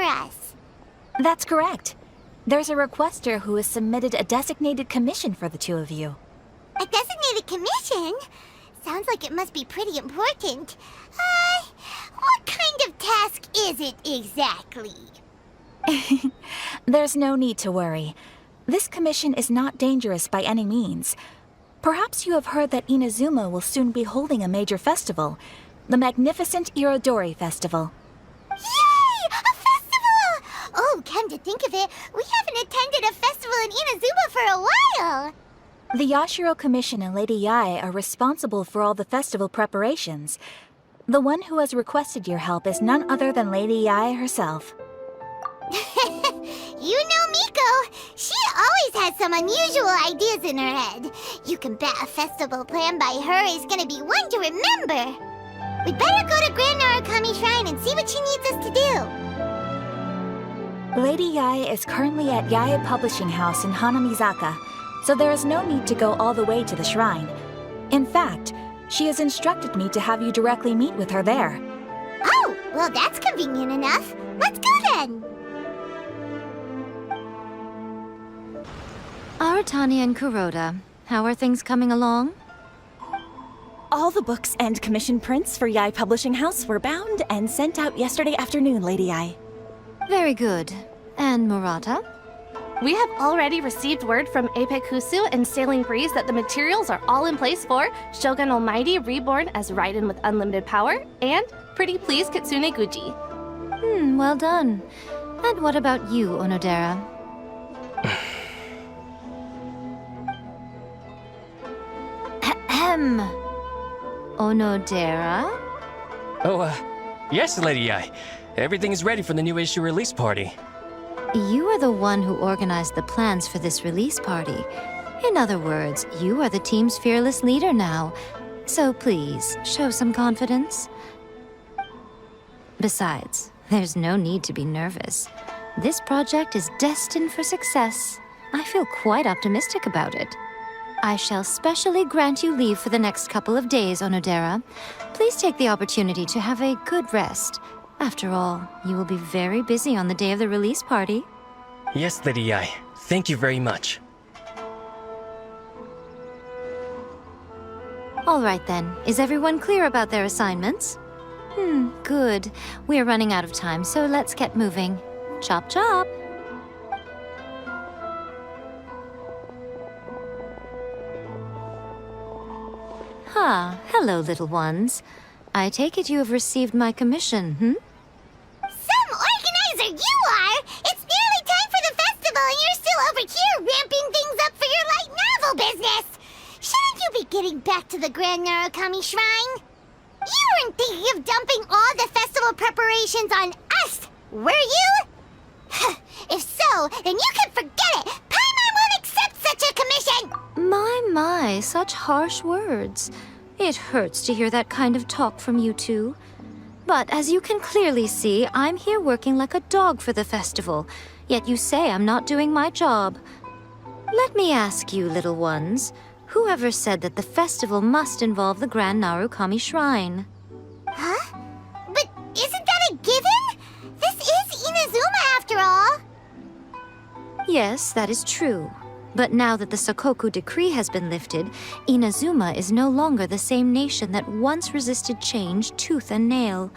us. That's correct. There's a requester who has submitted a designated commission for the two of you. A designated commission? Sounds like it must be pretty important. What kind of task is it exactly? There's no need to worry. This commission is not dangerous by any means. Perhaps you have heard that Inazuma will soon be holding a major festival, the magnificent Irodori Festival. Yay! A festival! Oh, come to think of it, we haven't attended a festival in Inazuma for a while! The Yashiro Commission and Lady Yae are responsible for all the festival preparations. The one who has requested your help is none other than Lady Yae herself. You know Miko. She always has some unusual ideas in her head. You can bet a festival planned by her is gonna be one to remember. We'd better go to Grand Narukami Shrine and see what she needs us to do. Lady Yae is currently at Yae Publishing House in Hanamizaka, so there is no need to go all the way to the shrine. In fact, she has instructed me to have you directly meet with her there. Oh, well that's convenient enough. Let's go then. Aratani and Kuroda, how are things coming along? All the books and commission prints for Yae Publishing House were bound and sent out yesterday afternoon, Lady Yae. Very good. And Murata? We have already received word from Apekusu and Sailing Breeze that the materials are all in place for Shogun Almighty Reborn as Raiden with Unlimited Power and Pretty Please Kitsune Guji. Well done. And what about you, Onodera? Ahem. Onodera? Oh, yes, Lady Yae. Everything is ready for the new issue release party. You are the one who organized the plans for this release party. In other words, you are the team's fearless leader now. So please, show some confidence. Besides, there's no need to be nervous. This project is destined for success. I feel quite optimistic about it. I shall specially grant you leave for the next couple of days, Onodera. Please take the opportunity to have a good rest. After all, you will be very busy on the day of the release party. Yes, Lady Yae. Thank you very much. All right then. Is everyone clear about their assignments? Good. We're running out of time, so let's get moving. Chop chop! Hello, little ones. I take it you have received my commission, Some organizer you are! It's nearly time for the festival and you're still over here ramping things up for your light novel business! Shouldn't you be getting back to the Grand Narukami Shrine? You weren't thinking of dumping all the festival preparations on us, were you? If so, then you can forget it! Paimon won't accept such a commission! My, such harsh words. It hurts to hear that kind of talk from you two. But as you can clearly see, I'm here working like a dog for the festival, yet you say I'm not doing my job. Let me ask you, little ones, whoever said that the festival must involve the Grand Narukami Shrine? Huh? But isn't that a given? This is Inazuma after all. Yes, that is true. But now that the Sakoku decree has been lifted, Inazuma is no longer the same nation that once resisted change tooth and nail.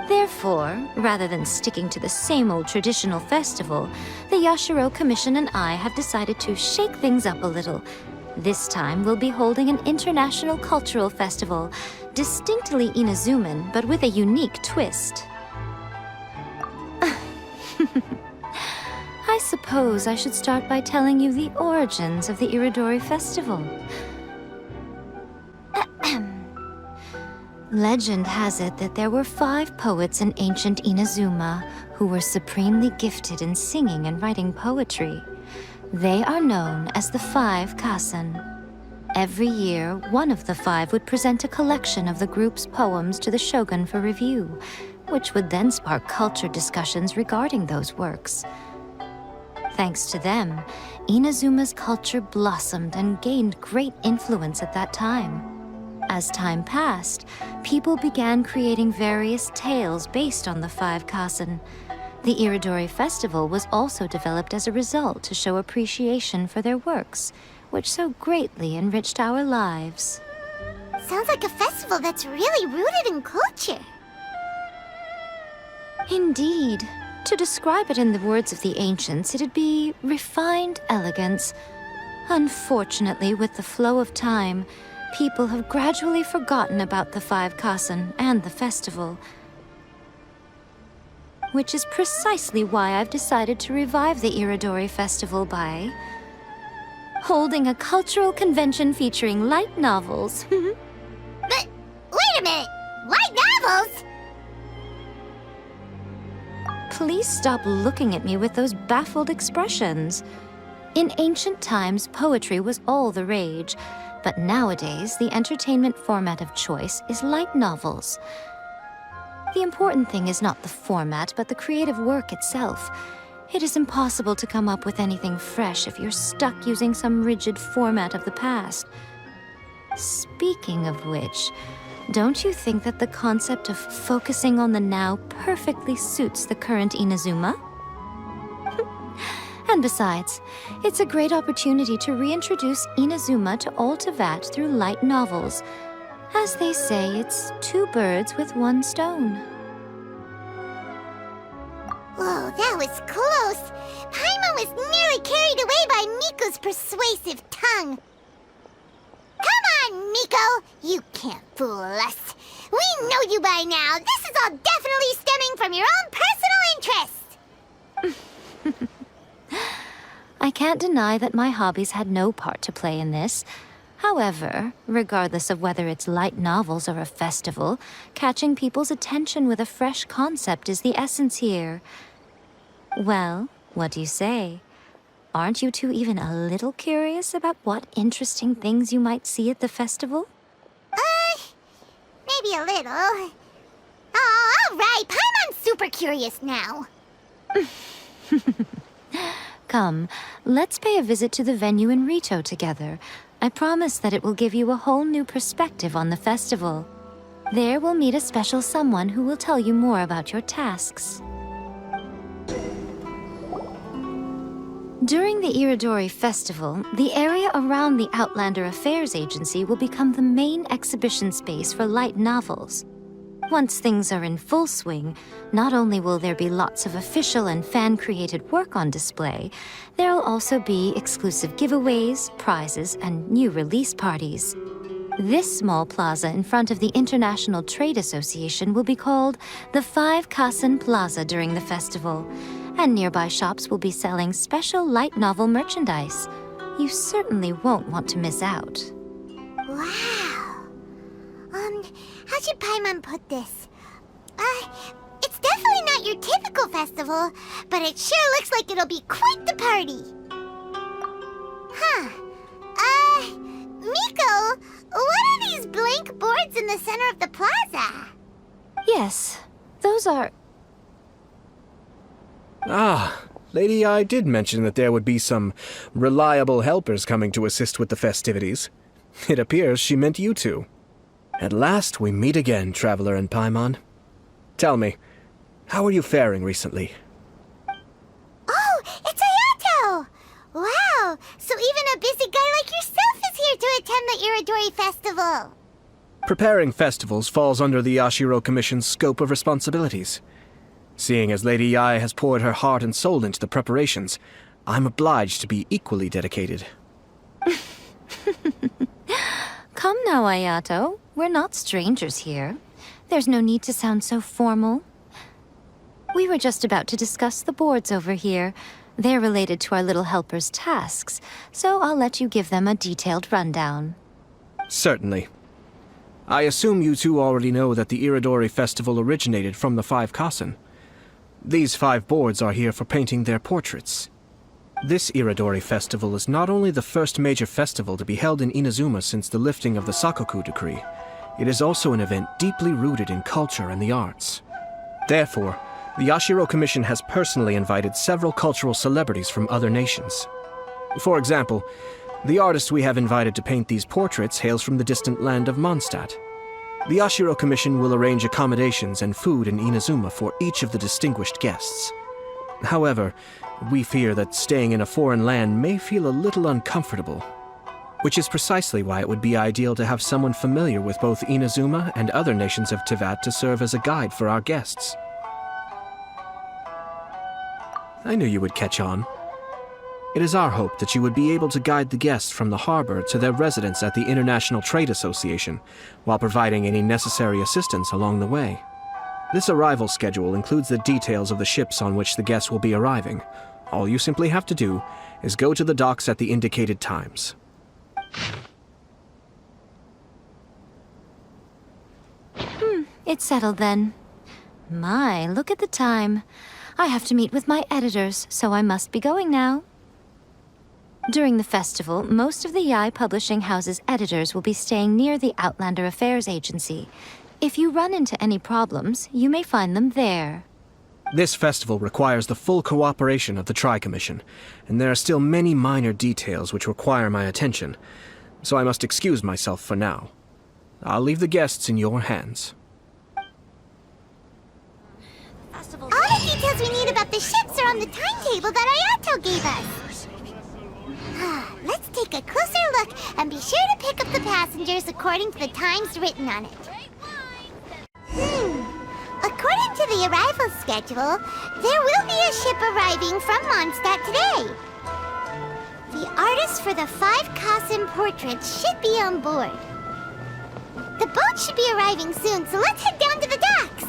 Therefore, rather than sticking to the same old traditional festival, the Yashiro Commission and I have decided to shake things up a little. This time we'll be holding an international cultural festival, distinctly Inazuman, but with a unique twist. I suppose I should start by telling you the origins of the Irodori Festival. Legend has it that there were 5 poets in ancient Inazuma who were supremely gifted in singing and writing poetry. They are known as the 5 Kasen. Every year, one of the 5 would present a collection of the group's poems to the shogun for review, which would then spark culture discussions regarding those works. Thanks to them, Inazuma's culture blossomed and gained great influence at that time. As time passed, people began creating various tales based on the 5 Kasen. The Irodori Festival was also developed as a result to show appreciation for their works, which so greatly enriched our lives. Sounds like a festival that's really rooted in culture. Indeed. To describe it in the words of the ancients, it'd be refined elegance. Unfortunately, with the flow of time, people have gradually forgotten about the 5 Kasen and the festival. Which is precisely why I've decided to revive the Irodori Festival by holding a cultural convention featuring light novels. But, wait a minute! Light novels? Please stop looking at me with those baffled expressions. In ancient times, poetry was all the rage, but nowadays, the entertainment format of choice is light novels. The important thing is not the format, but the creative work itself. It is impossible to come up with anything fresh if you're stuck using some rigid format of the past. Speaking of which, don't you think that the concept of focusing on the now perfectly suits the current Inazuma? And besides, it's a great opportunity to reintroduce Inazuma to all Teyvat through light novels. As they say, it's 2 birds with 1 stone. Whoa, that was close. Paimon was nearly carried away by Miko's persuasive tongue. Come on, Miko! You can't fool us. We know you by now. This is all definitely stemming from your own personal interest. I can't deny that my hobbies had no part to play in this. However, regardless of whether it's light novels or a festival, catching people's attention with a fresh concept is the essence here. Well, what do you say? Aren't you two even a little curious about what interesting things you might see at the festival? Maybe a little. Oh, all right. Paimon's super curious now. Come, let's pay a visit to the venue in Rito together. I promise that it will give you a whole new perspective on the festival. There we'll meet a special someone who will tell you more about your tasks. During the Irodori Festival, the area around the Outlander Affairs Agency will become the main exhibition space for light novels. Once things are in full swing, not only will there be lots of official and fan-created work on display, there'll also be exclusive giveaways, prizes, and new release parties. This small plaza in front of the International Trade Association will be called the 5 Kasen Plaza during the festival, and nearby shops will be selling special light novel merchandise. You certainly won't want to miss out. Wow. How should Paimon put this? It's definitely not your typical festival, but it sure looks like it'll be quite the party. Huh. Miko, what are these blank boards in the center of the plaza? Yes, those are... Ah, Lady I did mention that there would be some reliable helpers coming to assist with the festivities. It appears she meant you two. At last we meet again, Traveler and Paimon. Tell me, how are you faring recently? Oh, it's Ayato! Wow, so even a busy guy like yourself is here to attend the Irodori Festival. Preparing festivals falls under the Yashiro Commission's scope of responsibilities. Seeing as Lady Yae has poured her heart and soul into the preparations, I'm obliged to be equally dedicated. Come now, Ayato. We're not strangers here. There's no need to sound so formal. We were just about to discuss the boards over here. They're related to our little helper's tasks, so I'll let you give them a detailed rundown. Certainly. I assume you two already know that the Irodori Festival originated from the 5 Kasen. These 5 boards are here for painting their portraits. This Irodori Festival is not only the first major festival to be held in Inazuma since the lifting of the Sakoku decree, it is also an event deeply rooted in culture and the arts. Therefore, the Yashiro Commission has personally invited several cultural celebrities from other nations. For example, The artist we have invited to paint these portraits hails from the distant land of Mondstadt. The Ashiro Commission will arrange accommodations and food in Inazuma for each of the distinguished guests. However, we fear that staying in a foreign land may feel a little uncomfortable, which is precisely why it would be ideal to have someone familiar with both Inazuma and other nations of Teyvat to serve as a guide for our guests. I knew you would catch on. It is our hope that you would be able to guide the guests from the harbor to their residence at the International Trade Association, while providing any necessary assistance along the way. This arrival schedule includes the details of the ships on which the guests will be arriving. All you simply have to do is go to the docks at the indicated times. It's settled then. My, look at the time. I have to meet with my editors, so I must be going now. During the festival, most of the Yae Publishing House's editors will be staying near the Outlander Affairs Agency. If you run into any problems, you may find them there. This festival requires the full cooperation of the Tri-Commission, and there are still many minor details which require my attention, so I must excuse myself for now. I'll leave the guests in your hands. All the details we need about the ships are on the timetable that Ayato gave us. Let's take a closer look and be sure to pick up the passengers according to the times written on it. According to the arrival schedule, there will be a ship arriving from Mondstadt today. The artists for the 5 Kasen portraits should be on board. The boat should be arriving soon, so let's head down to the docks.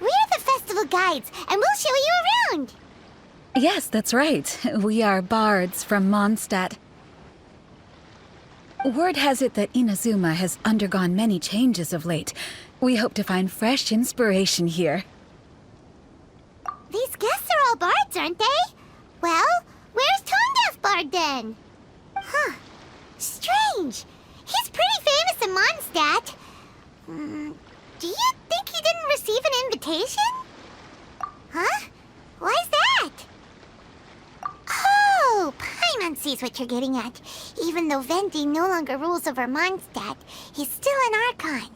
We're the festival guides, and we'll show you around. Yes, that's right. We are bards from Mondstadt. Word has it that Inazuma has undergone many changes of late. We hope to find fresh inspiration here. These guests are all bards, aren't they? Well, where's Tone Deaf Bard then? Huh. Strange. He's pretty famous in Mondstadt. Do you think he didn't receive an invitation? Huh? Why's that? Oh, Paimon sees what you're getting at. Even though Venti no longer rules over Mondstadt, he's still an Archon.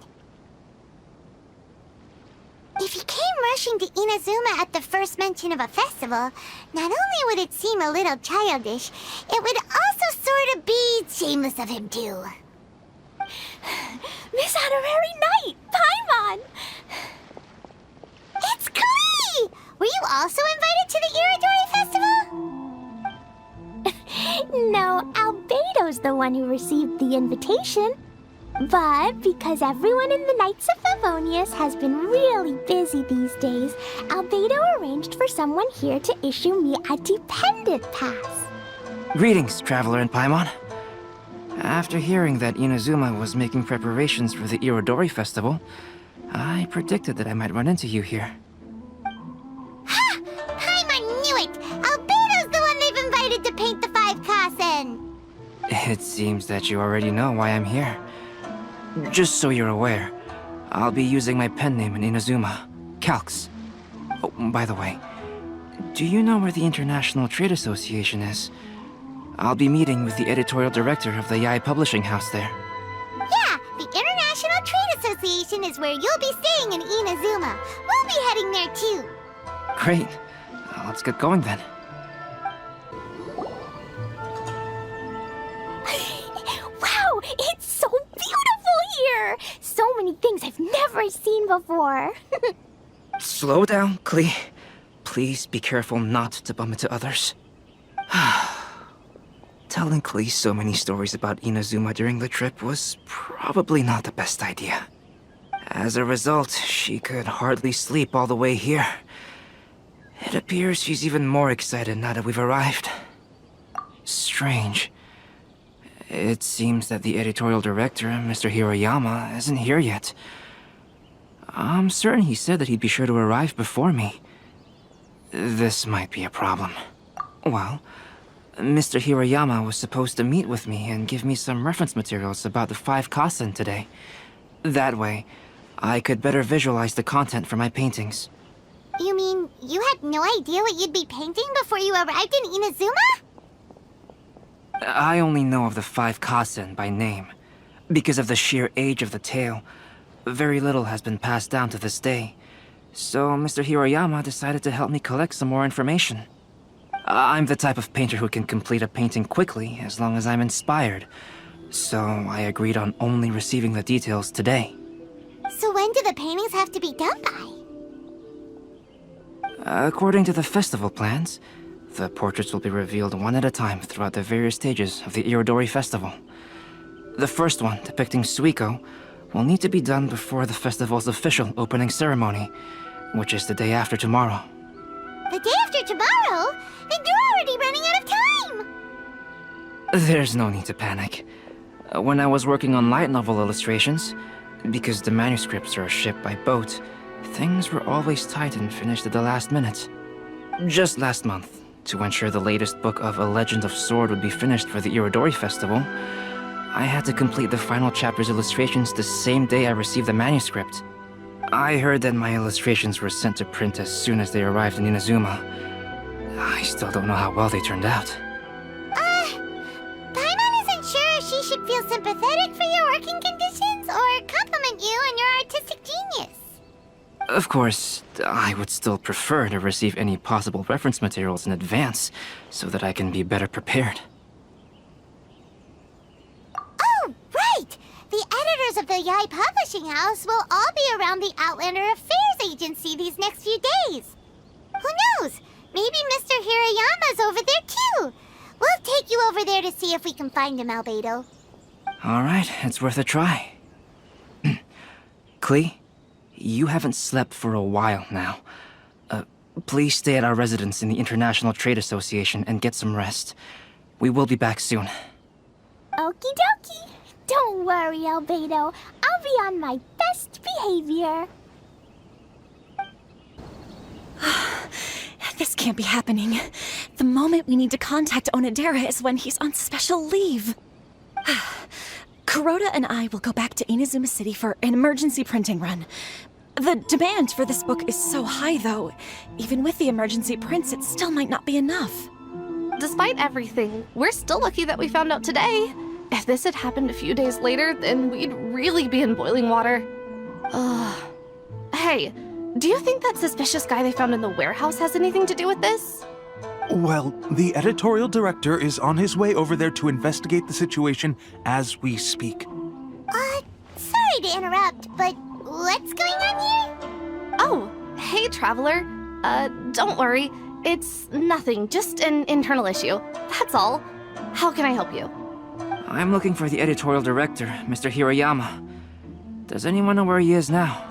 If he came rushing to Inazuma at the first mention of a festival, not only would it seem a little childish, it would also sort of be shameless of him too. Miss Honorary Knight, Paimon! It's Klee! Were you also invited to the Irodori Festival? No, Albedo's the one who received the invitation. But because everyone in the Knights of Favonius has been really busy these days, Albedo arranged for someone here to issue me a dependent pass. Greetings, Traveler and Paimon. After hearing that Inazuma was making preparations for the Irodori Festival, I predicted that I might run into you here. Ha! Paimon knew it! Albedo's the one they've invited to paint the 5 Kasen! It seems that you already know why I'm here. Just so you're aware, I'll be using my pen name in Inazuma, Calx. Oh, by the way, do you know where the International Trade Association is? I'll be meeting with the editorial director of the Yae Publishing House there. Yeah, the International Trade Association is where you'll be staying in Inazuma. We'll be heading there too. Great. Let's get going then. Wow, it's so beautiful here! So many things I've never seen before. Slow down, Klee. Please be careful not to bump into others. Telling Klee so many stories about Inazuma during the trip was probably not the best idea. As a result, she could hardly sleep all the way here. It appears she's even more excited now that we've arrived. Strange. It seems that the editorial director, Mr. Hiroyama, isn't here yet. I'm certain he said that he'd be sure to arrive before me. This might be a problem. Well, Mr. Hiroyama was supposed to meet with me and give me some reference materials about the 5 Kasen today. That way, I could better visualize the content for my paintings. You mean you had no idea what you'd be painting before you arrived in Inazuma? I only know of the 5 Kasen by name. Because of the sheer age of the tale, very little has been passed down to this day. So Mr. Hiroyama decided to help me collect some more information. I'm the type of painter who can complete a painting quickly as long as I'm inspired. So I agreed on only receiving the details today. So when do the paintings have to be done by? According to the festival plans, the portraits will be revealed one at a time throughout the various stages of the Irodori festival. The first one, depicting Suiko, will need to be done before the festival's official opening ceremony, which is the day after tomorrow. The day after tomorrow? Then you're already running out of time! There's no need to panic. When I was working on light novel illustrations, because the manuscripts are shipped by boat, things were always tight and finished at the last minute. Just last month, to ensure the latest book of A Legend of Sword would be finished for the Irodori festival, I had to complete the final chapter's illustrations the same day I received the manuscript. I heard that my illustrations were sent to print as soon as they arrived in Inazuma. I still don't know how well they turned out. Paimon isn't sure if she should feel sympathetic for your working conditions or compliment you on your artistic genius. Of course, I would still prefer to receive any possible reference materials in advance, so that I can be better prepared. Oh, right! The editors of the Yai Publishing House will all be around the Outlander Affairs Agency these next few days. Who knows? Maybe Mr. Hiroyama's over there too. We'll take you over there to see if we can find him, Albedo. Alright, it's worth a try. Klee, you haven't slept for a while now. Please stay at our residence in the International Trade Association and get some rest. We will be back soon. Okie dokie. Don't worry, Albedo. I'll be on my best behavior. This can't be happening. The moment we need to contact Onodera is when he's on special leave. Kuroda and I will go back to Inazuma City for an emergency printing run. The demand for this book is so high, though. Even with the emergency prints, it still might not be enough. Despite everything, we're still lucky that we found out today. If this had happened a few days later, then we'd really be in boiling water. Hey, do you think that suspicious guy they found in the warehouse has anything to do with this? Well, the editorial director is on his way over there to investigate the situation as we speak. Sorry to interrupt, but what's going on here? Oh, hey, Traveler. Don't worry. It's nothing, just an internal issue. That's all. How can I help you? I'm looking for the editorial director, Mr. Hiroyama. Does anyone know where he is now?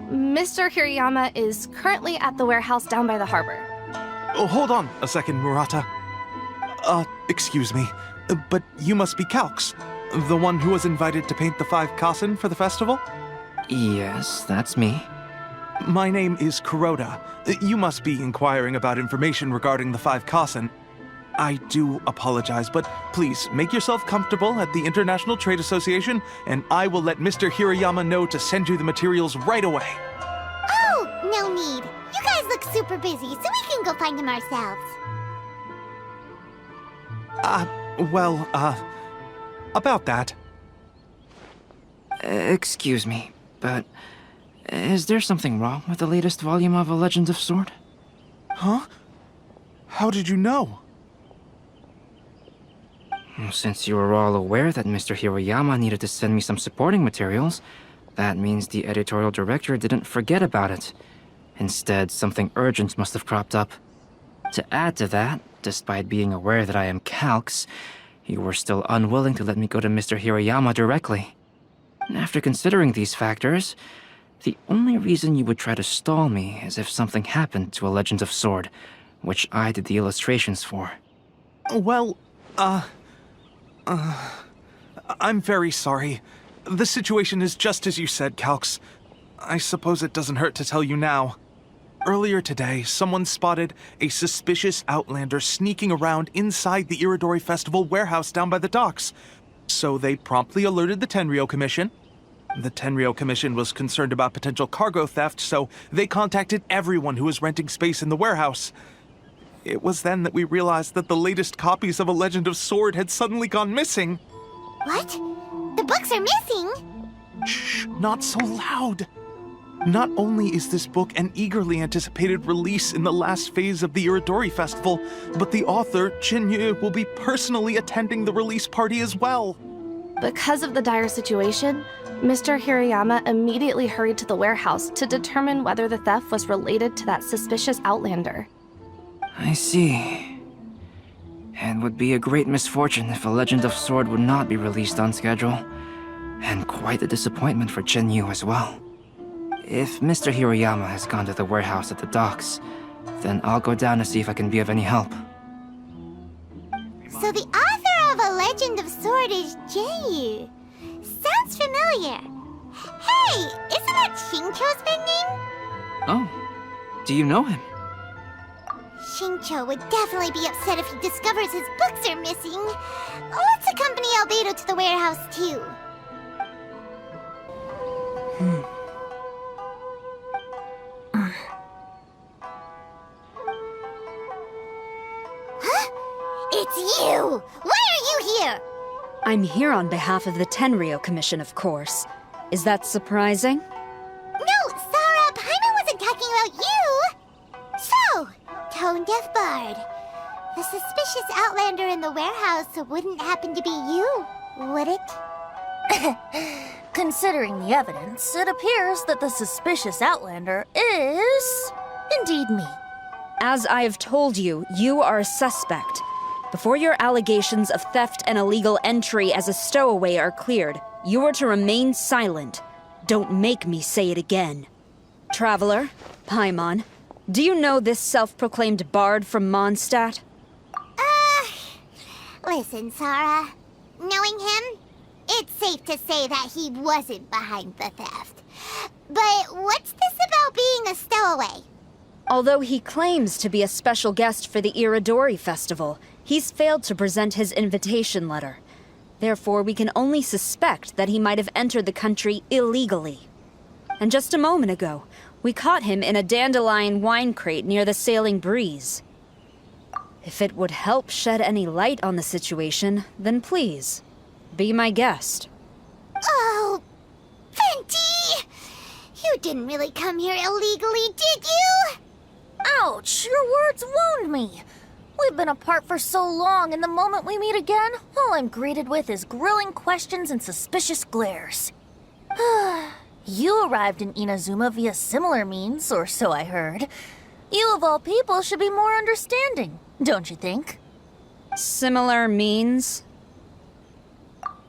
Mr. Hiroyama is currently at the warehouse down by the harbor. Oh, hold on a second, Murata. Excuse me, but you must be Calx, the one who was invited to paint the 5 Kasen for the festival? Yes, that's me. My name is Kuroda. You must be inquiring about information regarding the 5 Kasen. I do apologize, but please make yourself comfortable at the International Trade Association, and I will let Mr. Hiroyama know to send you the materials right away. Oh, no need. You guys look super busy, so we can go find him ourselves. About that. Excuse me, but is there something wrong with the latest volume of A Legend of Sword? Huh? How did you know? Since you were all aware that Mr. Hiroyama needed to send me some supporting materials, that means the editorial director didn't forget about it. Instead, something urgent must have cropped up. To add to that, despite being aware that I am Calx, you were still unwilling to let me go to Mr. Hiroyama directly. After considering these factors, the only reason you would try to stall me is if something happened to A Legend of Sword, which I did the illustrations for. Well, I'm very sorry. The situation is just as you said, Calx. I suppose it doesn't hurt to tell you now. Earlier today, someone spotted a suspicious outlander sneaking around inside the Irodori Festival warehouse down by the docks. So they promptly alerted the Tenryou Commission. The Tenryou Commission was concerned about potential cargo theft, so they contacted everyone who was renting space in the warehouse. It was then that we realized that the latest copies of A Legend of Sword had suddenly gone missing. What? The books are missing? Shh, not so loud. Not only is this book an eagerly anticipated release in the last phase of the Irodori Festival, but the author, Xingqiu, will be personally attending the release party as well. Because of the dire situation, Mr. Hirayama immediately hurried to the warehouse to determine whether the theft was related to that suspicious outlander. I see. It would be a great misfortune if A Legend of Sword would not be released on schedule. And quite a disappointment for Xingqiu as well. If Mr. Hirayama has gone to the warehouse at the docks, then I'll go down to see if I can be of any help. So the author of A Legend of Sword is Xingqiu. Sounds familiar. Hey, isn't that Xingqiu's pen name? Oh, do you know him? Xingqiu would definitely be upset if he discovers his books are missing. Let's accompany Albedo to the warehouse, too. Huh? It's you! Why are you here? I'm here on behalf of the Tenryou Commission, of course. Is that surprising? No, Sarah, Paimon wasn't talking about you! So, tone-deaf bard. The suspicious outlander in the warehouse wouldn't happen to be you, would it? Considering the evidence, it appears that the suspicious outlander is indeed me. As I have told you, you are a suspect. Before your allegations of theft and illegal entry as a stowaway are cleared, you are to remain silent. Don't make me say it again. Traveler, Paimon, do you know this self-proclaimed bard from Mondstadt? Listen, Sarah. Knowing him, it's safe to say that he wasn't behind the theft. But what's this about being a stowaway? Although he claims to be a special guest for the Irodori Festival, he's failed to present his invitation letter. Therefore, we can only suspect that he might have entered the country illegally. And just a moment ago, we caught him in a dandelion wine crate near the Sailing Breeze. If it would help shed any light on the situation, then please, be my guest. Oh, Venti! You didn't really come here illegally, did you? Ouch, your words wound me. We've been apart for so long, and the moment we meet again, all I'm greeted with is grilling questions and suspicious glares. You arrived in Inazuma via similar means, or so I heard. You of all people should be more understanding, don't you think? Similar means?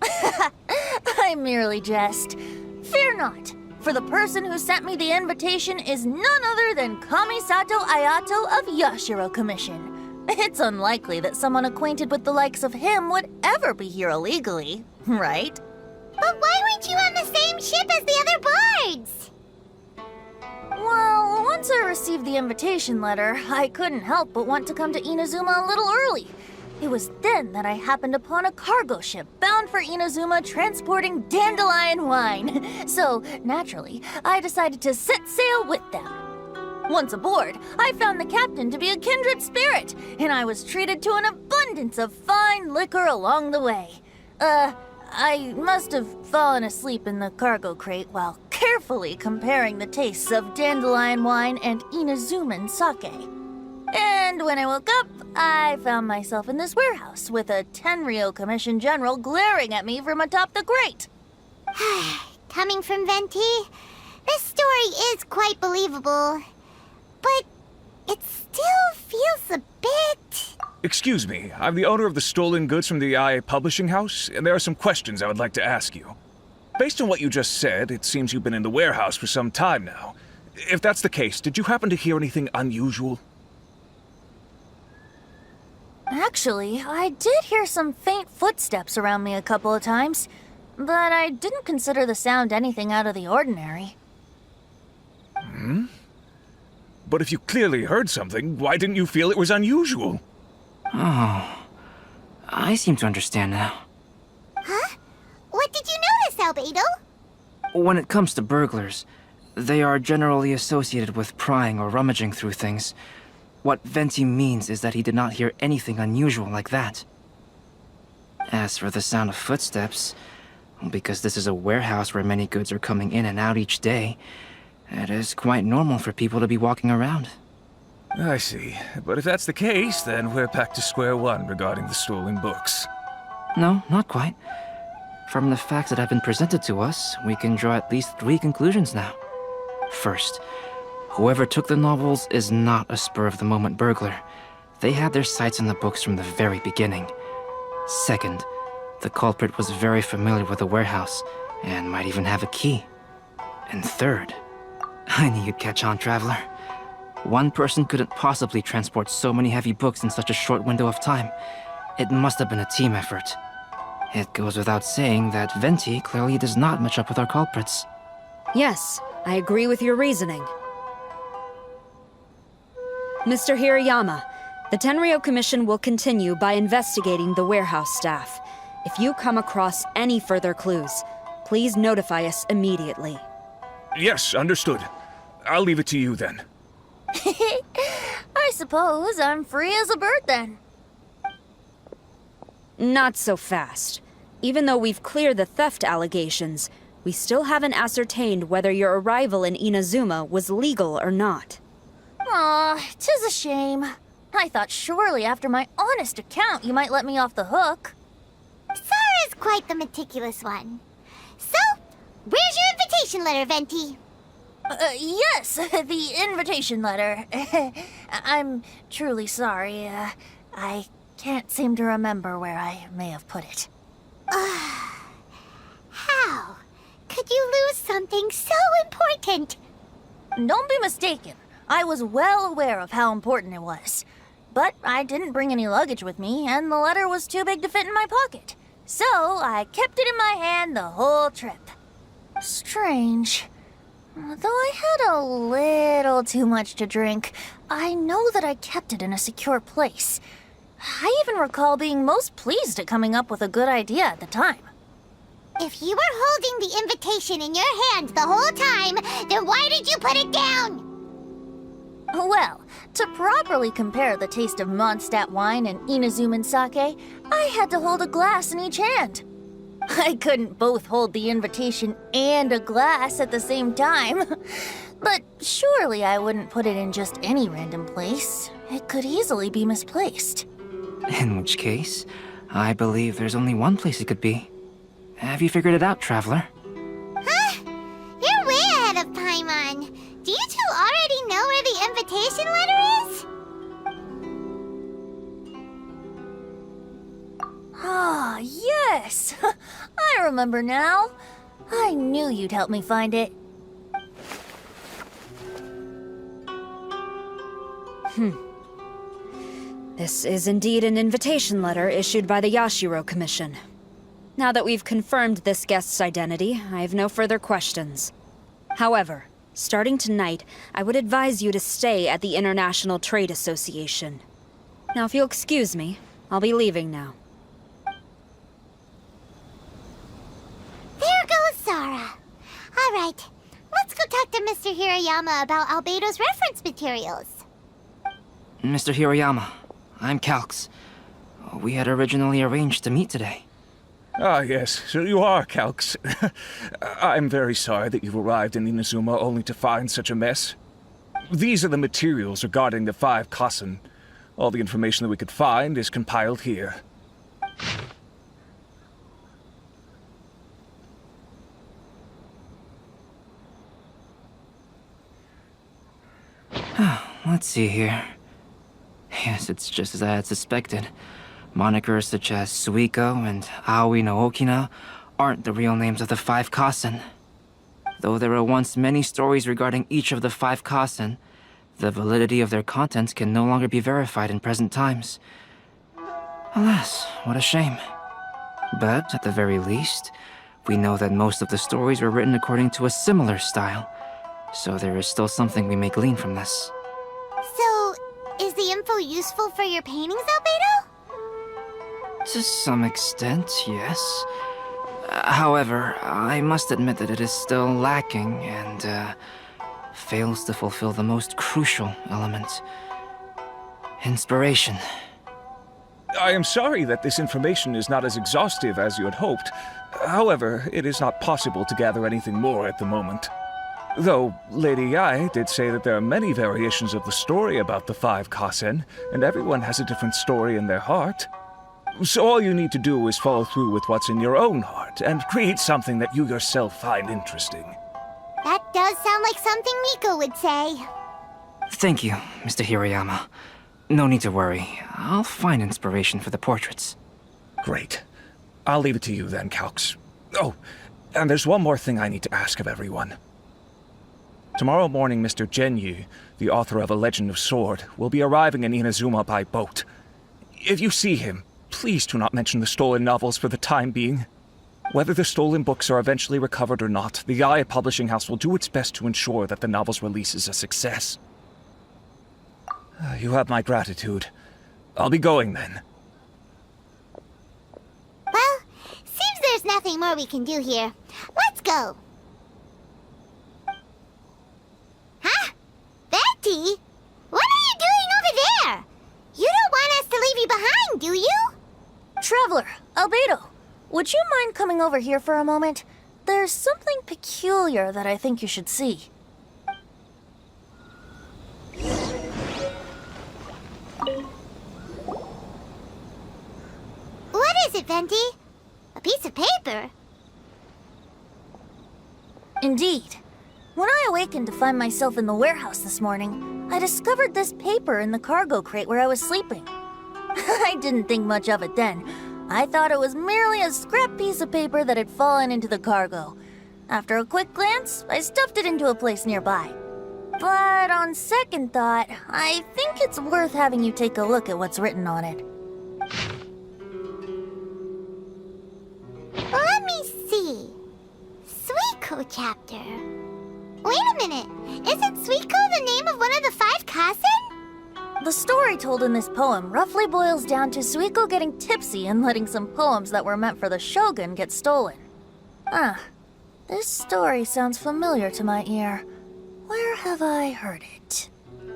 I merely jest. Fear not, for the person who sent me the invitation is none other than Kamisato Ayato of Yashiro Commission. It's unlikely that someone acquainted with the likes of him would ever be here illegally, right? But why weren't you on the same ship as the other bards? Well, once I received the invitation letter, I couldn't help but want to come to Inazuma a little early. It was then that I happened upon a cargo ship bound for Inazuma transporting dandelion wine. So, naturally, I decided to set sail with them. Once aboard, I found the captain to be a kindred spirit, and I was treated to an abundance of fine liquor along the way. I must have fallen asleep in the cargo crate while carefully comparing the tastes of dandelion wine and Inazuman sake. And when I woke up, I found myself in this warehouse with a Tenryou Commission general glaring at me from atop the grate. Coming from Venti, this story is quite believable. But it still feels a bit... Excuse me, I'm the owner of the stolen goods from the IA publishing house, and there are some questions I would like to ask you. Based on what you just said, it seems you've been in the warehouse for some time now. If that's the case, did you happen to hear anything unusual? Actually, Actually, I did hear some faint footsteps around me a couple of times, but I didn't consider the sound anything out of the ordinary. But if you clearly heard something, why didn't you feel it was unusual? Oh, I seem to understand now. Huh? What did you notice, Albedo? When it comes to burglars, they are generally associated with prying or rummaging through things. What Venti means is that he did not hear anything unusual like that. As for the sound of footsteps, because this is a warehouse where many goods are coming in and out each day, it is quite normal for people to be walking around. I see. But if that's the case, then we're back to square one regarding the stolen books. No, not quite. From the facts that have been presented to us, we can draw at least 3 conclusions now. First, whoever took the novels is not a spur-of-the-moment burglar. They had their sights on the books from the very beginning. Second, the culprit was very familiar with the warehouse, and might even have a key. And third, I knew you'd catch on, Traveler. One person couldn't possibly transport so many heavy books in such a short window of time. It must have been a team effort. It goes without saying that Venti clearly does not match up with our culprits. Yes, I agree with your reasoning. Mr. Hirayama, the Tenryo Commission will continue by investigating the warehouse staff. If you come across any further clues, please notify us immediately. Yes, understood. I'll leave it to you then. I suppose I'm free as a bird then. Not so fast. Even though we've cleared the theft allegations, we still haven't ascertained whether your arrival in Inazuma was legal or not. Aw, 'tis a shame. I thought surely after my honest account you might let me off the hook. Sara's quite the meticulous one. So, where's your invitation letter, Venti? Yes, the invitation letter. I'm truly sorry. I can't seem to remember where I may have put it. How could you lose something so important? Don't be mistaken. I was well aware of how important it was. But I didn't bring any luggage with me, and the letter was too big to fit in my pocket. So I kept it in my hand the whole trip. Strange. Though I had a little too much to drink, I know that I kept it in a secure place. I even recall being most pleased at coming up with a good idea at the time. If you were holding the invitation in your hand the whole time, then why did you put it down? Well, to properly compare the taste of Mondstadt wine and Inazuman sake, I had to hold a glass in each hand. I couldn't both hold the invitation and a glass at the same time. But surely I wouldn't put it in just any random place. It could easily be misplaced. In which case, I believe there's only one place it could be. Have you figured it out, Traveler? Huh? You're way ahead of Paimon. Do you two already know where the invitation letter is? Ah, yes! I remember now. I knew you'd help me find it. This is indeed an invitation letter issued by the Yashiro Commission. Now that we've confirmed this guest's identity, I have no further questions. However, starting tonight, I would advise you to stay at the International Trade Association. Now, if you'll excuse me, I'll be leaving now. There goes Zara. All right, let's go talk to Mr. Hirayama about Albedo's reference materials. Mr. Hirayama, I'm Calx. We had originally arranged to meet today. Ah, yes, so you are Calx. I'm very sorry that you've arrived in Inazuma only to find such a mess. These are the materials regarding the 5 Kasen. All the information that we could find is compiled here. Let's see here. Yes, it's just as I had suspected. Monikers such as Suiko and Aoi no Okina aren't the real names of the 5 Kasen. Though there were once many stories regarding each of the 5 Kasen, the validity of their contents can no longer be verified in present times. Alas, what a shame. But at the very least, we know that most of the stories were written according to a similar style, so there is still something we may glean from this. So, is the info useful for your paintings, Albedo? To some extent, yes. However, I must admit that it is still lacking and fails to fulfill the most crucial element. Inspiration. I am sorry that this information is not as exhaustive as you had hoped. However, it is not possible to gather anything more at the moment. Though, Lady Yae did say that there are many variations of the story about the 5 Kasen, and everyone has a different story in their heart. So all you need to do is follow through with what's in your own heart, and create something that you yourself find interesting. That does sound like something Miko would say. Thank you, Mr. Hirayama. No need to worry. I'll find inspiration for the portraits. Great. I'll leave it to you then, Calx. Oh, and there's one more thing I need to ask of everyone. Tomorrow morning, Mr. Xingqiu, the author of A Legend of Sword, will be arriving in Inazuma by boat. If you see him, please do not mention the stolen novels for the time being. Whether the stolen books are eventually recovered or not, the Yae Publishing House will do its best to ensure that the novel's release is a success. You have my gratitude. I'll be going then. Well, seems there's nothing more we can do here. Let's go. Huh? Venti? What are you doing over there? You don't want us to leave you behind, do you? Traveler, Albedo, would you mind coming over here for a moment? There's something peculiar that I think you should see. What is it, Venti? A piece of paper? Indeed. When I awakened to find myself in the warehouse this morning, I discovered this paper in the cargo crate where I was sleeping. I didn't think much of it then. I thought it was merely a scrap piece of paper that had fallen into the cargo. After a quick glance, I stuffed it into a place nearby. But on second thought, I think it's worth having you take a look at what's written on it. Let me see. Suiko chapter. Wait a minute. Isn't Suiko the name of one of the 5 Kasen? The story told in this poem roughly boils down to Suiko getting tipsy and letting some poems that were meant for the shogun get stolen. This story sounds familiar to my ear. Where have I heard it?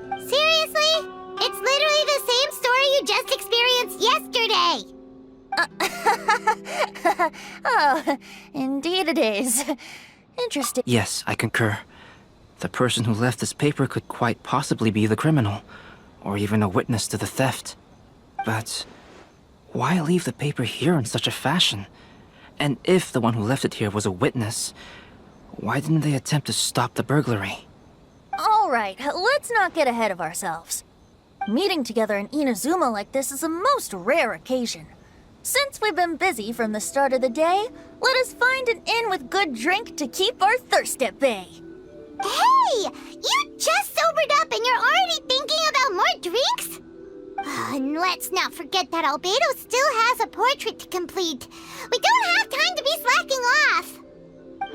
Seriously? It's literally the same story you just experienced yesterday! Oh, indeed it is. Interesting. Yes, I concur. The person who left this paper could quite possibly be the criminal, or even a witness to the theft. But why leave the paper here in such a fashion? And if the one who left it here was a witness, why didn't they attempt to stop the burglary? Alright, let's not get ahead of ourselves. Meeting together in Inazuma like this is a most rare occasion. Since we've been busy from the start of the day, let us find an inn with good drink to keep our thirst at bay. Hey! You just sobered up and you're already thinking about more drinks? And let's not forget that Albedo still has a portrait to complete. We don't have time to be slacking off.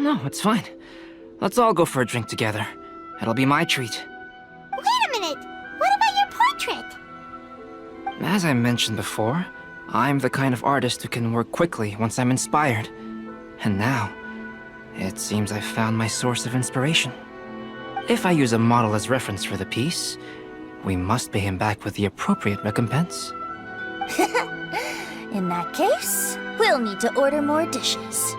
No, it's fine. Let's all go for a drink together. It'll be my treat. Wait a minute. What about your portrait? As I mentioned before, I'm the kind of artist who can work quickly once I'm inspired. And now, it seems I've found my source of inspiration. If I use a model as reference for the piece, we must pay him back with the appropriate recompense. In that case, we'll need to order more dishes.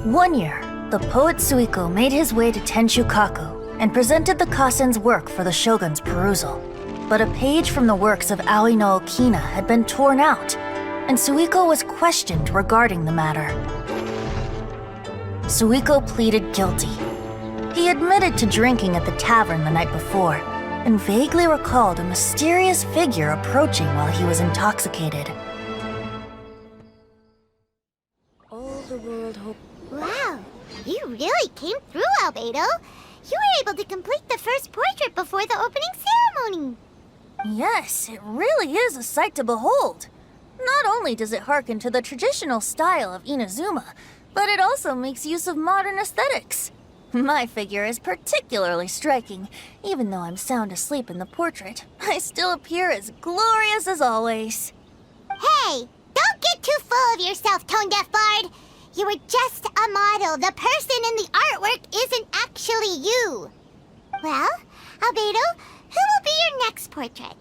One year, the poet Suiko made his way to Tenshukaku and presented the Kasen's work for the shogun's perusal. But a page from the works of Aoi no Okina had been torn out, and Suiko was questioned regarding the matter. Suiko pleaded guilty. He admitted to drinking at the tavern the night before, and vaguely recalled a mysterious figure approaching while he was intoxicated. All the world hoped. Wow, you really came through, Albedo. You were able to complete the first portrait before the opening ceremony. Yes, it really is a sight to behold. Not only does it harken to the traditional style of Inazuma, but it also makes use of modern aesthetics. My figure is particularly striking. Even though I'm sound asleep in the portrait, I still appear as glorious as always. Hey, don't get too full of yourself, tone-deaf bard. You were just a model. The person in the artwork isn't actually you. Well, Albedo, who will be your next portrait?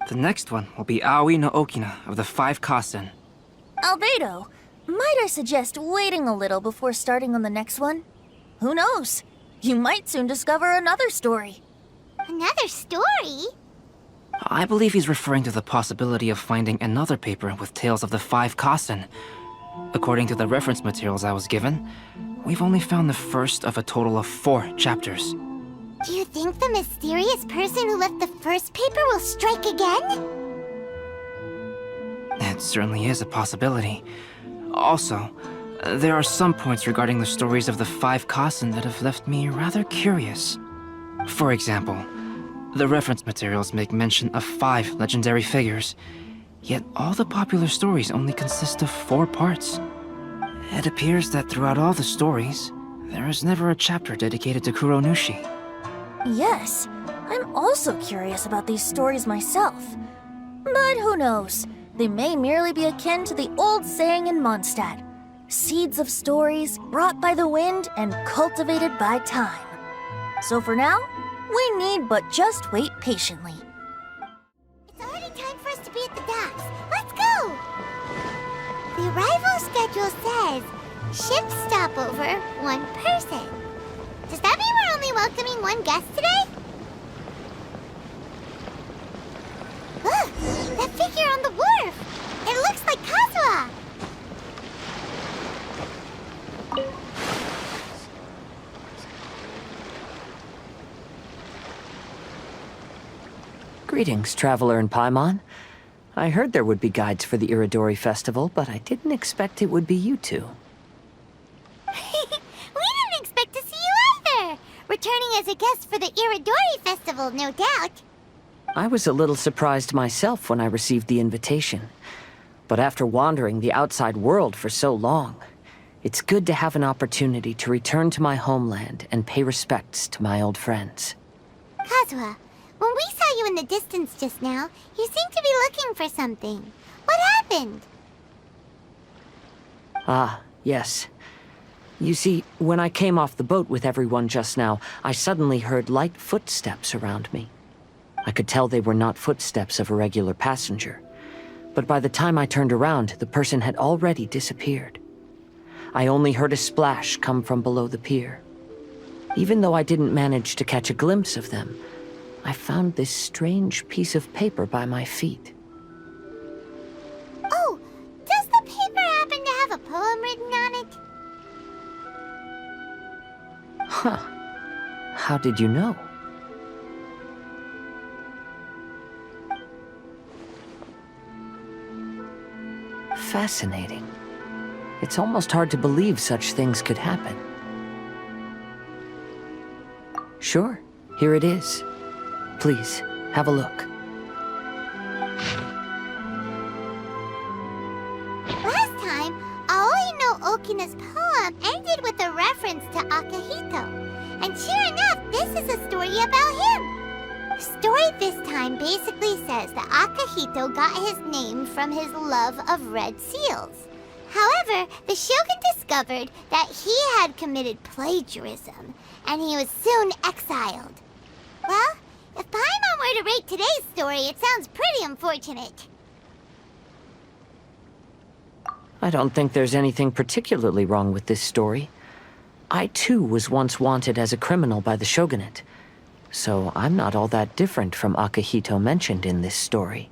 The next one will be Aoi no Okina of the 5 Kasen. Albedo, might I suggest waiting a little before starting on the next one? Who knows? You might soon discover another story. Another story? I believe he's referring to the possibility of finding another paper with tales of the 5 Kasen. According to the reference materials I was given, we've only found the first of a total of 4 chapters. Do you think the mysterious person who left the first paper will strike again? It certainly is a possibility. Also, there are some points regarding the stories of the 5 Kasen that have left me rather curious. For example, the reference materials make mention of 5 legendary figures, yet all the popular stories only consist of 4 parts. It appears that throughout all the stories, there is never a chapter dedicated to Kuronushi. Yes, I'm also curious about these stories myself. But who knows? They may merely be akin to the old saying in Mondstadt. Seeds of stories brought by the wind and cultivated by time. So for now, we need but just wait patiently. It's already time for us to be at the docks. Let's go! The arrival schedule says ship stopover 1 person. Does that mean we're only welcoming 1 guest today? Look! That figure on the wharf! It looks like Kazuha! Greetings, traveler in Paimon. I heard there would be guides for the Irodori festival, but I didn't expect it would be you two. We didn't expect to see you either! Returning as a guest for the Irodori festival, no doubt. I was a little surprised myself when I received the invitation. But after wandering the outside world for so long, it's good to have an opportunity to return to my homeland and pay respects to my old friends. Kazuha, when we saw you in the distance just now, you seemed to be looking for something. What happened? Ah, yes. You see, when I came off the boat with everyone just now, I suddenly heard light footsteps around me. I could tell they were not footsteps of a regular passenger. But by the time I turned around, the person had already disappeared. I only heard a splash come from below the pier. Even though I didn't manage to catch a glimpse of them, I found this strange piece of paper by my feet. Oh, does the paper happen to have a poem written on it? Huh. How did you know? Fascinating. It's almost hard to believe such things could happen. Sure, here it is. Please, have a look. Last time, Aoi no Okina's poem ended with a reference to Akihito. And sure enough, this is a story about him. The story this time basically says that Akihito got his name from his love of red seals. However, the shogun discovered that he had committed plagiarism, and he was soon exiled. Well, if Paimon were to rate today's story, it sounds pretty unfortunate. I don't think there's anything particularly wrong with this story. I too was once wanted as a criminal by the shogunate, so I'm not all that different from Akihito mentioned in this story.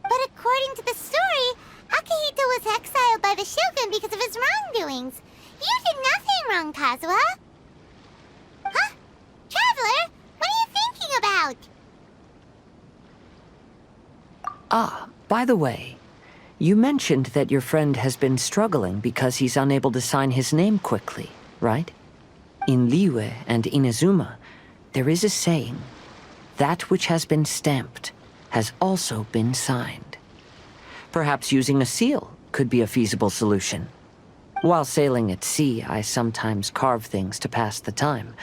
But according to the story, Akihito was exiled by the shogun because of his wrongdoings. You did nothing wrong, Kazuha. Huh? Traveler, what are you thinking about? Ah, by the way, you mentioned that your friend has been struggling because he's unable to sign his name quickly, right? In Liyue and Inazuma, there is a saying, that which has been stamped has also been signed. Perhaps using a seal could be a feasible solution. While sailing at sea, I sometimes carve things to pass the time.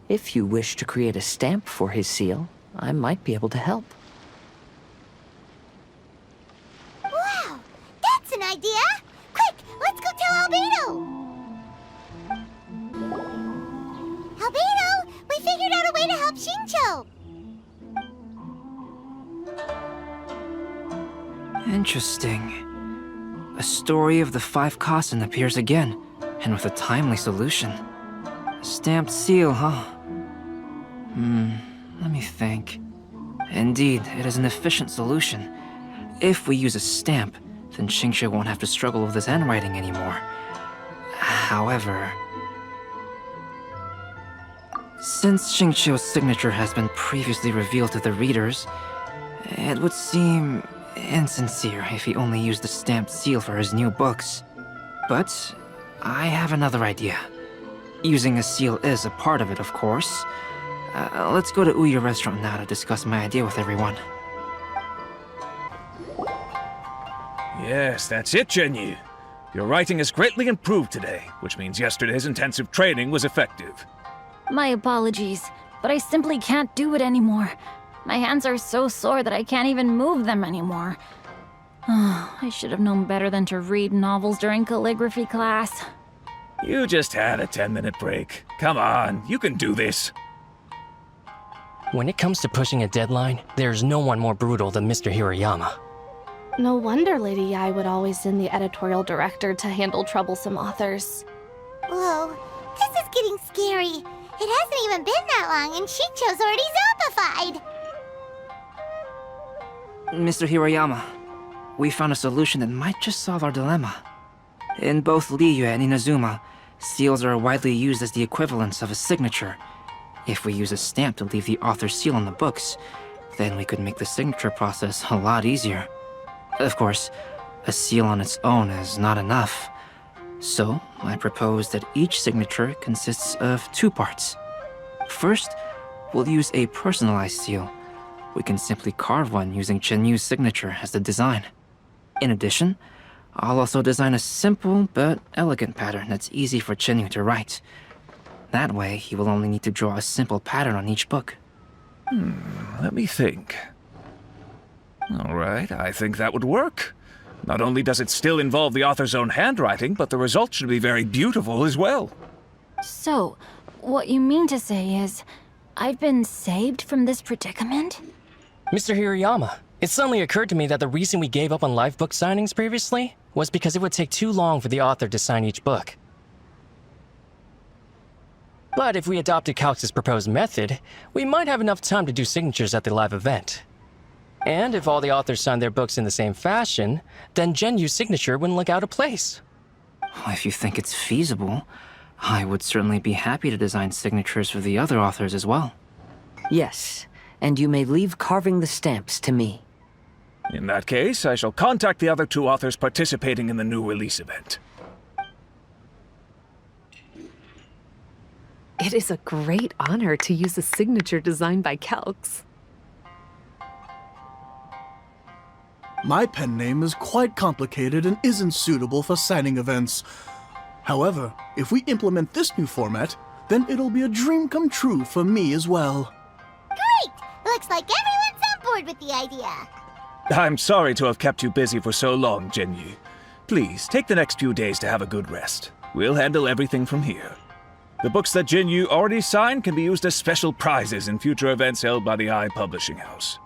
If you wish to create a stamp for his seal, I might be able to help. Wow, that's an idea! Quick, let's go tell Albedo! Albedo, we figured out a way to help Xingqiu! Interesting. A story of the 5 Kasen appears again, and with a timely solution. A stamped seal, huh? Let me think. Indeed, it is an efficient solution. If we use a stamp, then Xingqiu won't have to struggle with his handwriting anymore. However, since Xingqiu's signature has been previously revealed to the readers, it would seem insincere if he only used the stamped seal for his new books. But I have another idea. Using a seal is a part of it, of course. Let's go to Ouya restaurant now to discuss my idea with everyone. Yes, that's it, Xingqiu. Your writing has greatly improved today, which means yesterday's intensive training was effective. My apologies, but I simply can't do it anymore. My hands are so sore that I can't even move them anymore. I should have known better than to read novels during calligraphy class. You just had a 10-minute break. Come on, you can do this. When it comes to pushing a deadline, there's no one more brutal than Mr. Hirayama. No wonder Lady Yai would always send the editorial director to handle troublesome authors. Whoa, this is getting scary. It hasn't even been that long and Xingqiu's already zombified. Mr. Hirayama, we found a solution that might just solve our dilemma. In both Liyue and Inazuma, seals are widely used as the equivalents of a signature. If we use a stamp to leave the author's seal on the books, then we could make the signature process a lot easier. Of course, a seal on its own is not enough. So, I propose that each signature consists of 2 parts. First, we'll use a personalized seal. We can simply carve one using Xingqiu's signature as the design. In addition, I'll also design a simple but elegant pattern that's easy for Xingqiu to write. That way, he will only need to draw a simple pattern on each book. Let me think. All right, I think that would work. Not only does it still involve the author's own handwriting, but the result should be very beautiful as well. So, what you mean to say is, I've been saved from this predicament? Mr. Hirayama, it suddenly occurred to me that the reason we gave up on live book signings previously was because it would take too long for the author to sign each book. But if we adopted Calx's proposed method, we might have enough time to do signatures at the live event. And if all the authors signed their books in the same fashion, then Xingqiu's signature wouldn't look out of place. If you think it's feasible, I would certainly be happy to design signatures for the other authors as well. Yes, and you may leave carving the stamps to me. In that case, I shall contact the other 2 authors participating in the new release event. It is a great honor to use a signature designed by Calx. My pen name is quite complicated and isn't suitable for signing events. However, if we implement this new format, then it'll be a dream come true for me as well. Great! Looks like everyone's on board with the idea. I'm sorry to have kept you busy for so long, Xingqiu. Please, take the next few days to have a good rest. We'll handle everything from here. The books that Xingqiu already signed can be used as special prizes in future events held by the Eye Publishing House.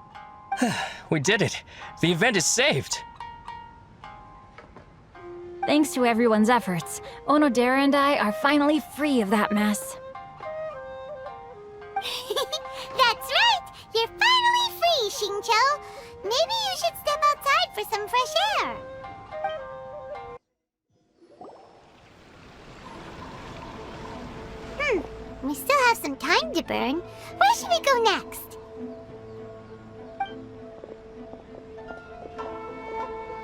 We did it! The event is saved! Thanks to everyone's efforts, Onodera and I are finally free of that mess. That's right! You're finally free, Xingqiu! Maybe you should step outside for some fresh air. We still have some time to burn. Where should we go next?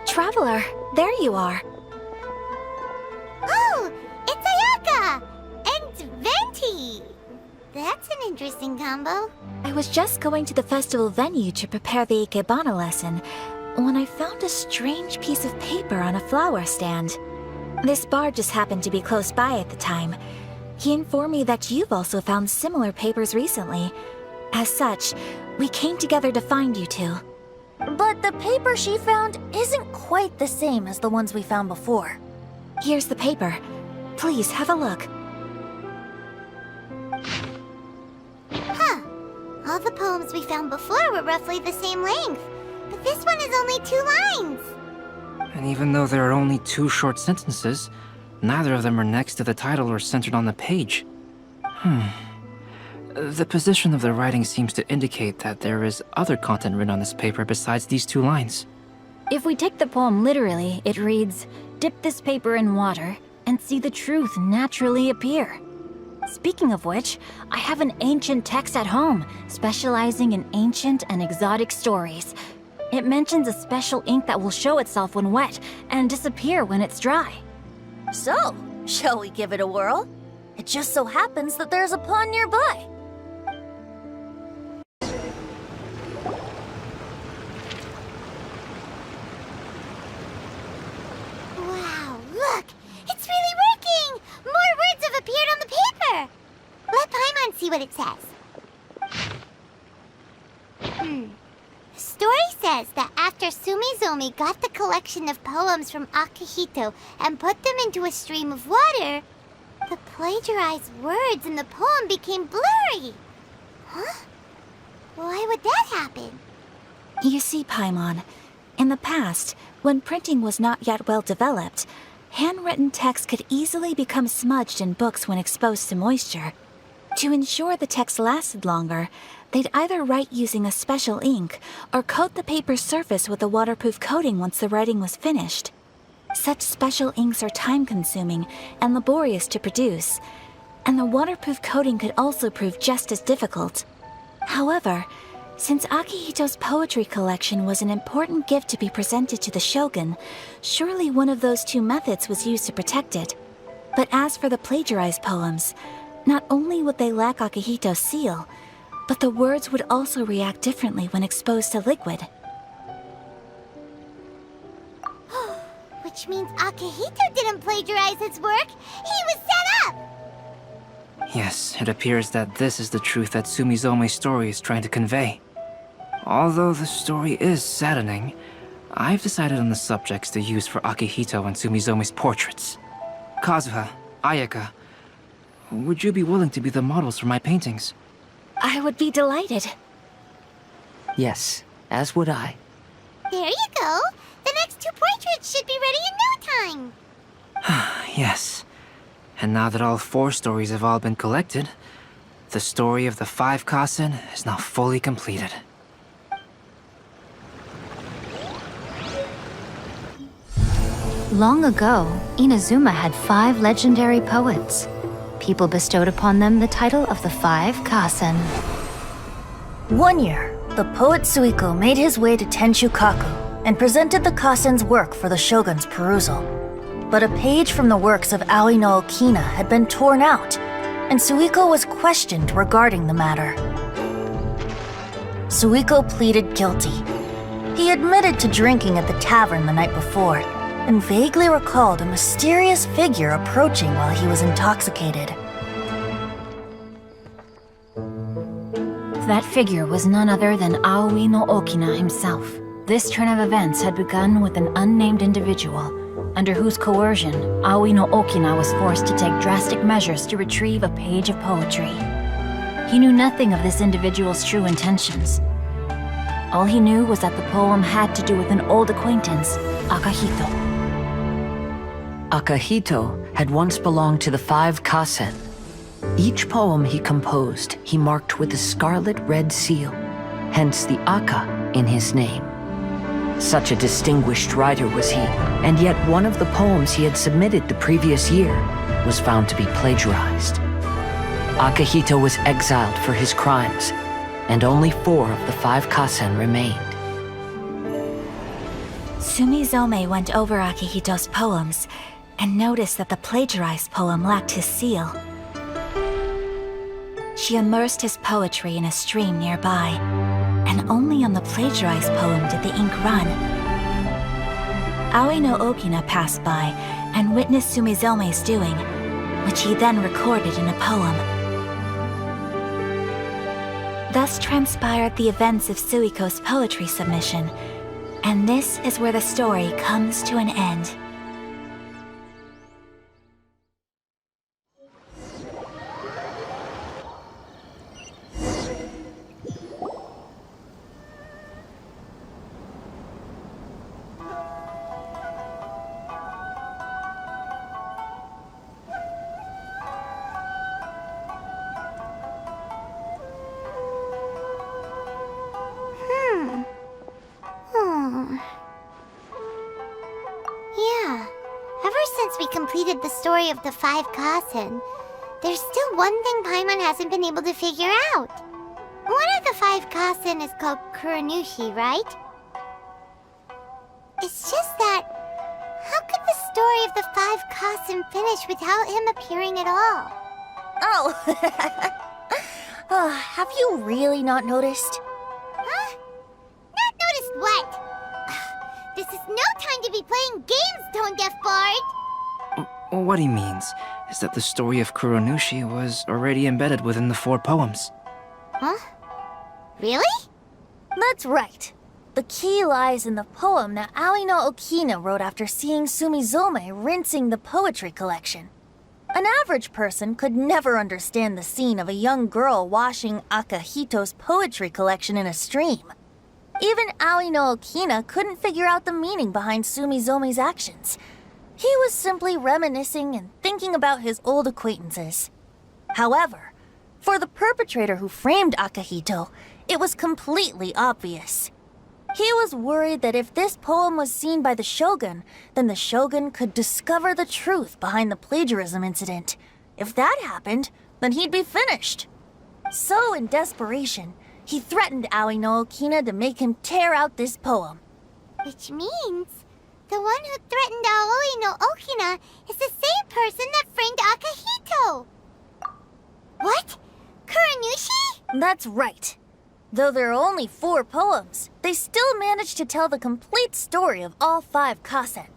Traveler, there you are. Oh, it's Ayaka! And Venti! That's an interesting combo. I was just going to the festival venue to prepare the ikebana lesson when I found a strange piece of paper on a flower stand. This bard just happened to be close by at the time. He informed me that you've also found similar papers recently. As such, we came together to find you two. But the paper she found isn't quite the same as the ones we found before. Here's the paper. Please have a look. Huh. All the poems we found before were roughly the same length. But this one is only 2 lines. And even though there are only 2 short sentences, neither of them are next to the title or centered on the page. The position of the writing seems to indicate that there is other content written on this paper besides these 2 lines. If we take the poem literally, it reads, "Dip this paper in water and see the truth naturally appear." Speaking of which, I have an ancient text at home, specializing in ancient and exotic stories. It mentions a special ink that will show itself when wet and disappear when it's dry. So, shall we give it a whirl? It just so happens that there's a pond nearby. Wow, look! It's really working! More words have appeared on the paper! Let Paimon see what it says. The story says that after Sumizomi got the collection of poems from Akihito and put them into a stream of water, the plagiarized words in the poem became blurry. Huh? Why would that happen? You see, Paimon, in the past, when printing was not yet well developed, handwritten text could easily become smudged in books when exposed to moisture. To ensure the text lasted longer, they'd either write using a special ink or coat the paper's surface with a waterproof coating once the writing was finished. Such special inks are time-consuming and laborious to produce, and the waterproof coating could also prove just as difficult. However, since Akihito's poetry collection was an important gift to be presented to the shogun, surely one of those 2 methods was used to protect it. But as for the plagiarized poems, not only would they lack Akihito's seal, but the words would also react differently when exposed to liquid. Which means Akihito didn't plagiarize his work. He was set up! Yes, it appears that this is the truth that Sumizome's story is trying to convey. Although the story is saddening, I've decided on the subjects to use for Akihito and Sumizome's portraits. Kazuha, Ayaka, would you be willing to be the models for my paintings? I would be delighted. Yes, as would I. There you go. The next 2 portraits should be ready in no time. Yes. And now that all 4 stories have all been collected, the story of the 5 Kasen is now fully completed. Long ago, Inazuma had 5 legendary poets. People bestowed upon them the title of the 5 Kasen. One year, the poet Suiko made his way to Tenshukaku and presented the Kasen's work for the shogun's perusal. But a page from the works of Aoi no Okina had been torn out, and Suiko was questioned regarding the matter. Suiko pleaded guilty. He admitted to drinking at the tavern the night before, and vaguely recalled a mysterious figure approaching while he was intoxicated. That figure was none other than Aoi no Okina himself. This turn of events had begun with an unnamed individual, under whose coercion, Aoi no Okina was forced to take drastic measures to retrieve a page of poetry. He knew nothing of this individual's true intentions. All he knew was that the poem had to do with an old acquaintance, Akihito. Akihito had once belonged to the 5 Kasen. Each poem he composed, he marked with a scarlet red seal, hence the Aka in his name. Such a distinguished writer was he, and yet one of the poems he had submitted the previous year was found to be plagiarized. Akihito was exiled for his crimes, and only 4 of the 5 Kasen remained. Sumizome went over Akihito's poems and noticed that the plagiarized poem lacked his seal. she immersed his poetry in a stream nearby, and only on the plagiarized poem did the ink run. Aoi no Okina passed by and witnessed Sumizome's doing, which he then recorded in a poem. Thus transpired the events of Suiko's poetry submission, and this is where the story comes to an end. Yeah, ever since we completed the story of the 5 Kasen, there's still one thing Paimon hasn't been able to figure out. One of the 5 Kasen is called Kuronushi, right? It's just that, how could the story of the 5 Kasen finish without him appearing at all? Oh, have you really not noticed? Huh? Not noticed what? This is no time to be playing games, Tone-Deaf Bard! What he means is that the story of Kuronushi was already embedded within the 4 poems. Huh? Really? That's right. The key lies in the poem that Aoi no Okina wrote after seeing Sumizome rinsing the poetry collection. An average person could never understand the scene of a young girl washing Akahito's poetry collection in a stream. Even Aoi no Okina couldn't figure out the meaning behind Sumizome's actions. He was simply reminiscing and thinking about his old acquaintances. However, for the perpetrator who framed Akahito, it was completely obvious. He was worried that if this poem was seen by the Shogun, then the Shogun could discover the truth behind the plagiarism incident. If that happened, then he'd be finished. So, in desperation, he threatened Aoi no Okina to make him tear out this poem. Which means the one who threatened Aoi no Okina is the same person that framed Akahito. What? Kuronushi? That's right. Though there are only 4 poems, they still managed to tell the complete story of all 5 Kasen.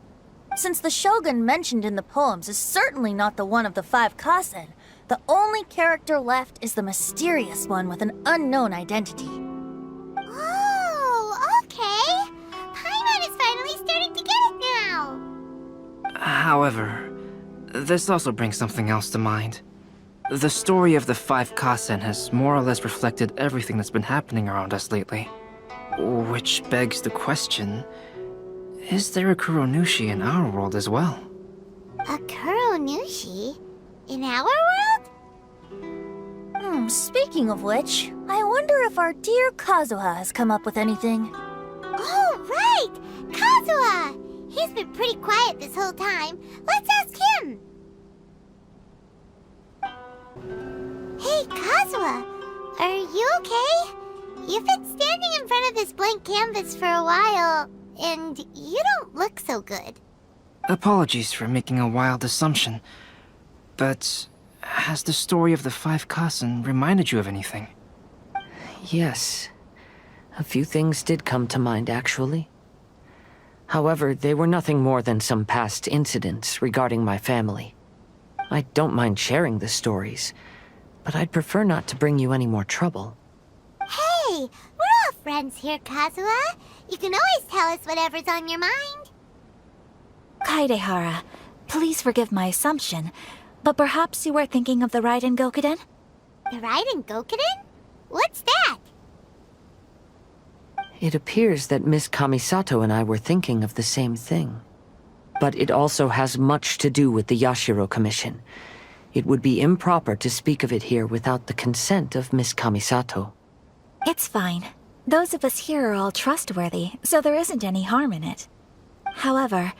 Since the Shogun mentioned in the poems is certainly not the one of the 5 Kasen, the only character left is the mysterious one with an unknown identity. Oh, okay. Paimon is finally starting to get it now. However, this also brings something else to mind. The story of the 5 Kasen has more or less reflected everything that's been happening around us lately. Which begs the question, is there a Kuronushi in our world as well? A Kuronushi? In our world? Speaking of which, I wonder if our dear Kazuha has come up with anything. Oh, right! Kazuha! He's been pretty quiet this whole time. Let's ask him! Hey, Kazuha! Are you okay? You've been standing in front of this blank canvas for a while, and you don't look so good. Apologies for making a wild assumption, but has the story of the 5 Kasen reminded you of anything? Yes. A few things did come to mind, actually. However, they were nothing more than some past incidents regarding my family. I don't mind sharing the stories, but I'd prefer not to bring you any more trouble. Hey, we're all friends here, Kazuha. You can always tell us whatever's on your mind. Kaedehara, please forgive my assumption, but perhaps you were thinking of the Raiden Gokuden? The Raiden Gokuden? What's that? It appears that Miss Kamisato and I were thinking of the same thing. But it also has much to do with the Yashiro Commission. It would be improper to speak of it here without the consent of Miss Kamisato. It's fine. Those of us here are all trustworthy, so there isn't any harm in it. However,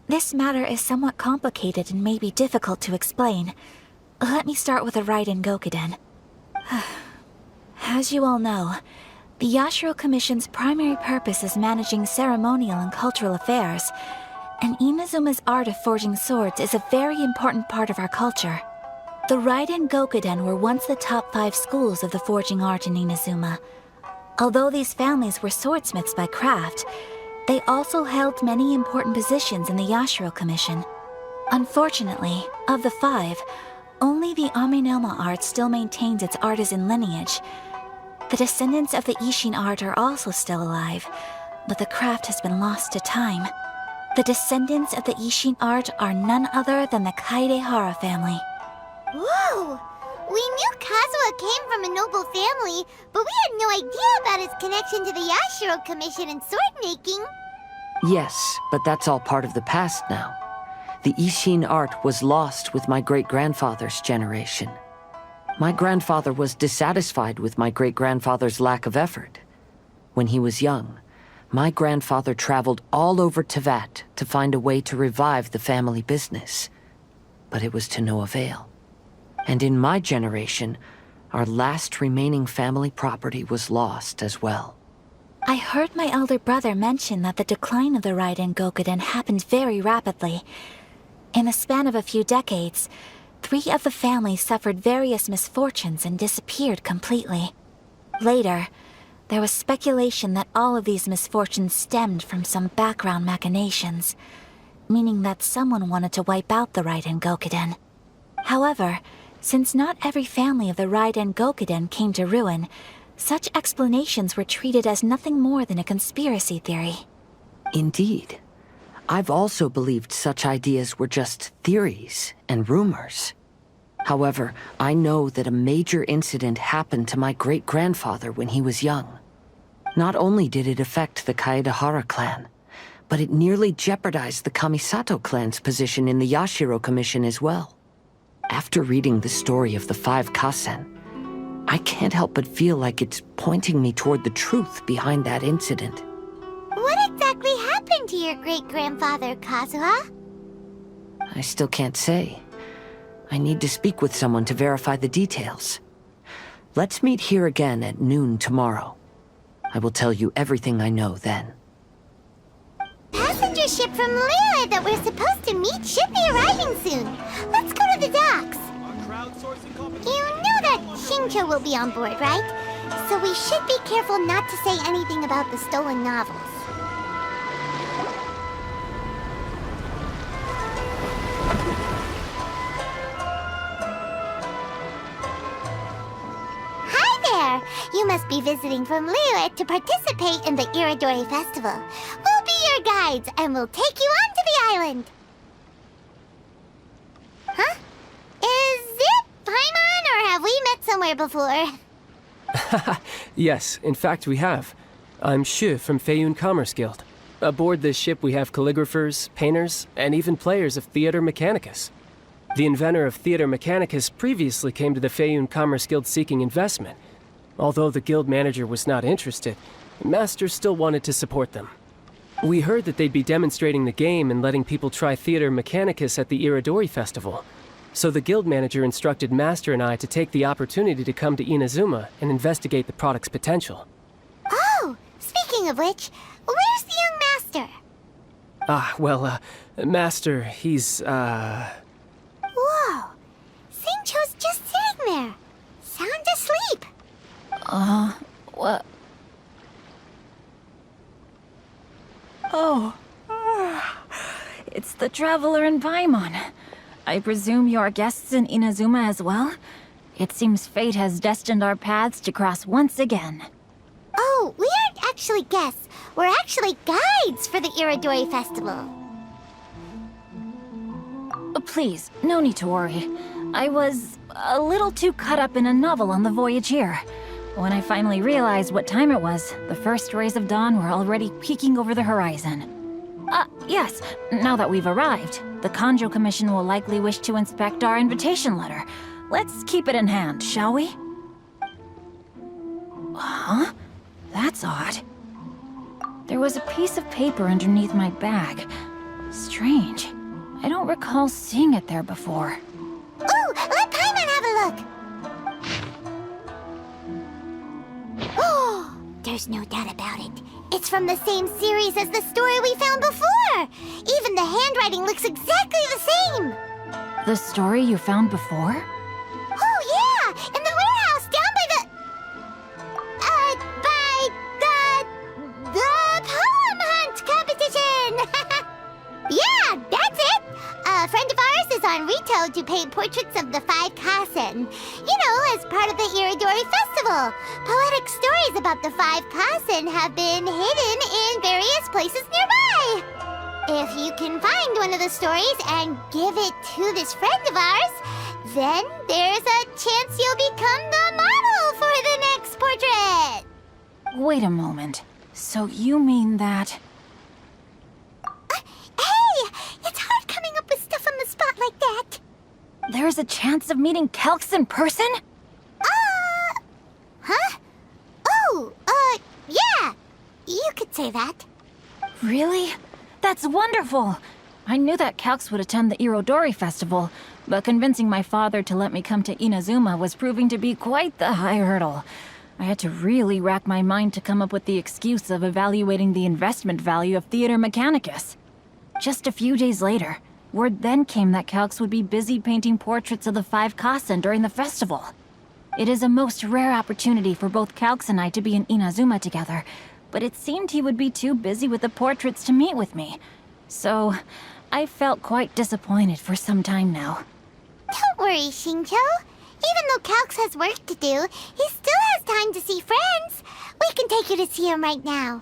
this matter is somewhat complicated and may be difficult to explain. Let me start with the Raiden Gokuden. As you all know, the Yashiro Commission's primary purpose is managing ceremonial and cultural affairs, and Inazuma's art of forging swords is a very important part of our culture. The Raiden Gokuden were once the top 5 schools of the forging art in Inazuma. Although these families were swordsmiths by craft, they also held many important positions in the Yashiro Commission. Unfortunately, of the 5, only the Aminoma art still maintains its artisan lineage. The descendants of the Ishin art are also still alive, but the craft has been lost to time. The descendants of the Ishin art are none other than the Kaedehara family. Whoa! We knew Kazuha came from a noble family, but we had no idea about his connection to the Yashiro Commission and sword making. Yes, but that's all part of the past now. The Ishin art was lost with my great-grandfather's generation. My grandfather was dissatisfied with my great-grandfather's lack of effort. When he was young, my grandfather traveled all over Tevat to find a way to revive the family business. But it was to no avail. And in my generation, our last remaining family property was lost as well. I heard my elder brother mention that the decline of the Raiden Gokuden happened very rapidly. In the span of a few decades, 3 of the families suffered various misfortunes and disappeared completely. Later, there was speculation that all of these misfortunes stemmed from some background machinations, meaning that someone wanted to wipe out the Raiden Gokuden. However, since not every family of the Raiden Gokuden came to ruin, such explanations were treated as nothing more than a conspiracy theory. Indeed. I've also believed such ideas were just theories and rumors. However, I know that a major incident happened to my great-grandfather when he was young. Not only did it affect the Kaedehara clan, but it nearly jeopardized the Kamisato clan's position in the Yashiro Commission as well. After reading the story of the 5 Kasen, I can't help but feel like it's pointing me toward the truth behind that incident. What exactly happened to your great-grandfather, Kazuha? I still can't say. I need to speak with someone to verify the details. Let's meet here again at noon tomorrow. I will tell you everything I know then. Passenger ship from Liyue that we're supposed to meet should be arriving soon. Let's go to the docks. You know that Xingqiu will be on board, right? So we should be careful not to say anything about the stolen novels. Hi there! You must be visiting from Liyue to participate in the Irodori Festival. We'll be your guides, and we'll take you onto the island. Huh? Is it Paimon, or have we met somewhere before? Yes, in fact we have. I'm Xu from Feiyun Commerce Guild. Aboard this ship we have calligraphers, painters, and even players of Theater Mechanicus. The inventor of Theater Mechanicus previously came to the Feiyun Commerce Guild seeking investment. Although the guild manager was not interested, the Master still wanted to support them. We heard that they'd be demonstrating the game and letting people try Theater Mechanicus at the Irodori Festival. So the guild manager instructed Master and I to take the opportunity to come to Inazuma and investigate the product's potential. Oh, speaking of which, where's the young master? Master, he's, Whoa! Xingqiu's just sitting there, sound asleep. What? Oh. It's the Traveler and Paimon. I presume you're guests in Inazuma as well? It seems fate has destined our paths to cross once again. Oh, we aren't actually guests. We're actually guides for the Irodori Festival. Please, no need to worry. I was a little too caught up in a novel on the voyage here. When I finally realized what time it was, the first rays of dawn were already peeking over the horizon. Yes, now that we've arrived, the Kanjo Commission will likely wish to inspect our invitation letter. Let's keep it in hand, shall we? Huh? That's odd. There was a piece of paper underneath my bag. Strange. I don't recall seeing it there before. Ooh, let Paimon have a look! Oh, there's no doubt about it. It's from the same series as the story we found before! Even the handwriting looks exactly the same! The story you found before? Ayato to paint portraits of the 5 Kasen. You know, as part of the Irodori festival. Poetic stories about the 5 Kasen have been hidden in various places nearby. If you can find one of the stories and give it to this friend of ours, then there's a chance you'll become the model for the next portrait. Wait a moment. So you mean that... Hey! It's hard coming up with stuff on the spot like that. There's a chance of meeting Calx in person? Huh? Oh, yeah. You could say that. Really? That's wonderful! I knew that Calx would attend the Irodori festival, but convincing my father to let me come to Inazuma was proving to be quite the high hurdle. I had to really rack my mind to come up with the excuse of evaluating the investment value of Theater Mechanicus. Just a few days later, word then came that Calx would be busy painting portraits of the 5 Kasen during the festival. It is a most rare opportunity for both Calx and I to be in Inazuma together, but it seemed he would be too busy with the portraits to meet with me. So, I felt quite disappointed for some time now. Don't worry, Xingqiu. Even though Calx has work to do, he still has time to see friends. We can take you to see him right now.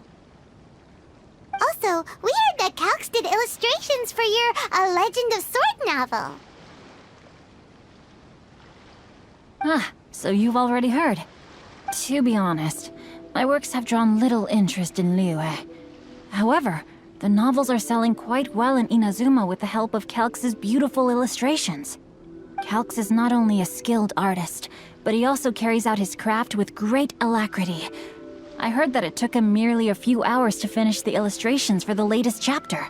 Also, we heard that Calx did illustrations for your A Legend of Sword novel. Ah, so you've already heard. To be honest, my works have drawn little interest in Liyue. However, the novels are selling quite well in Inazuma with the help of Calx's beautiful illustrations. Calx is not only a skilled artist, but he also carries out his craft with great alacrity. I heard that it took him merely a few hours to finish the illustrations for the latest chapter.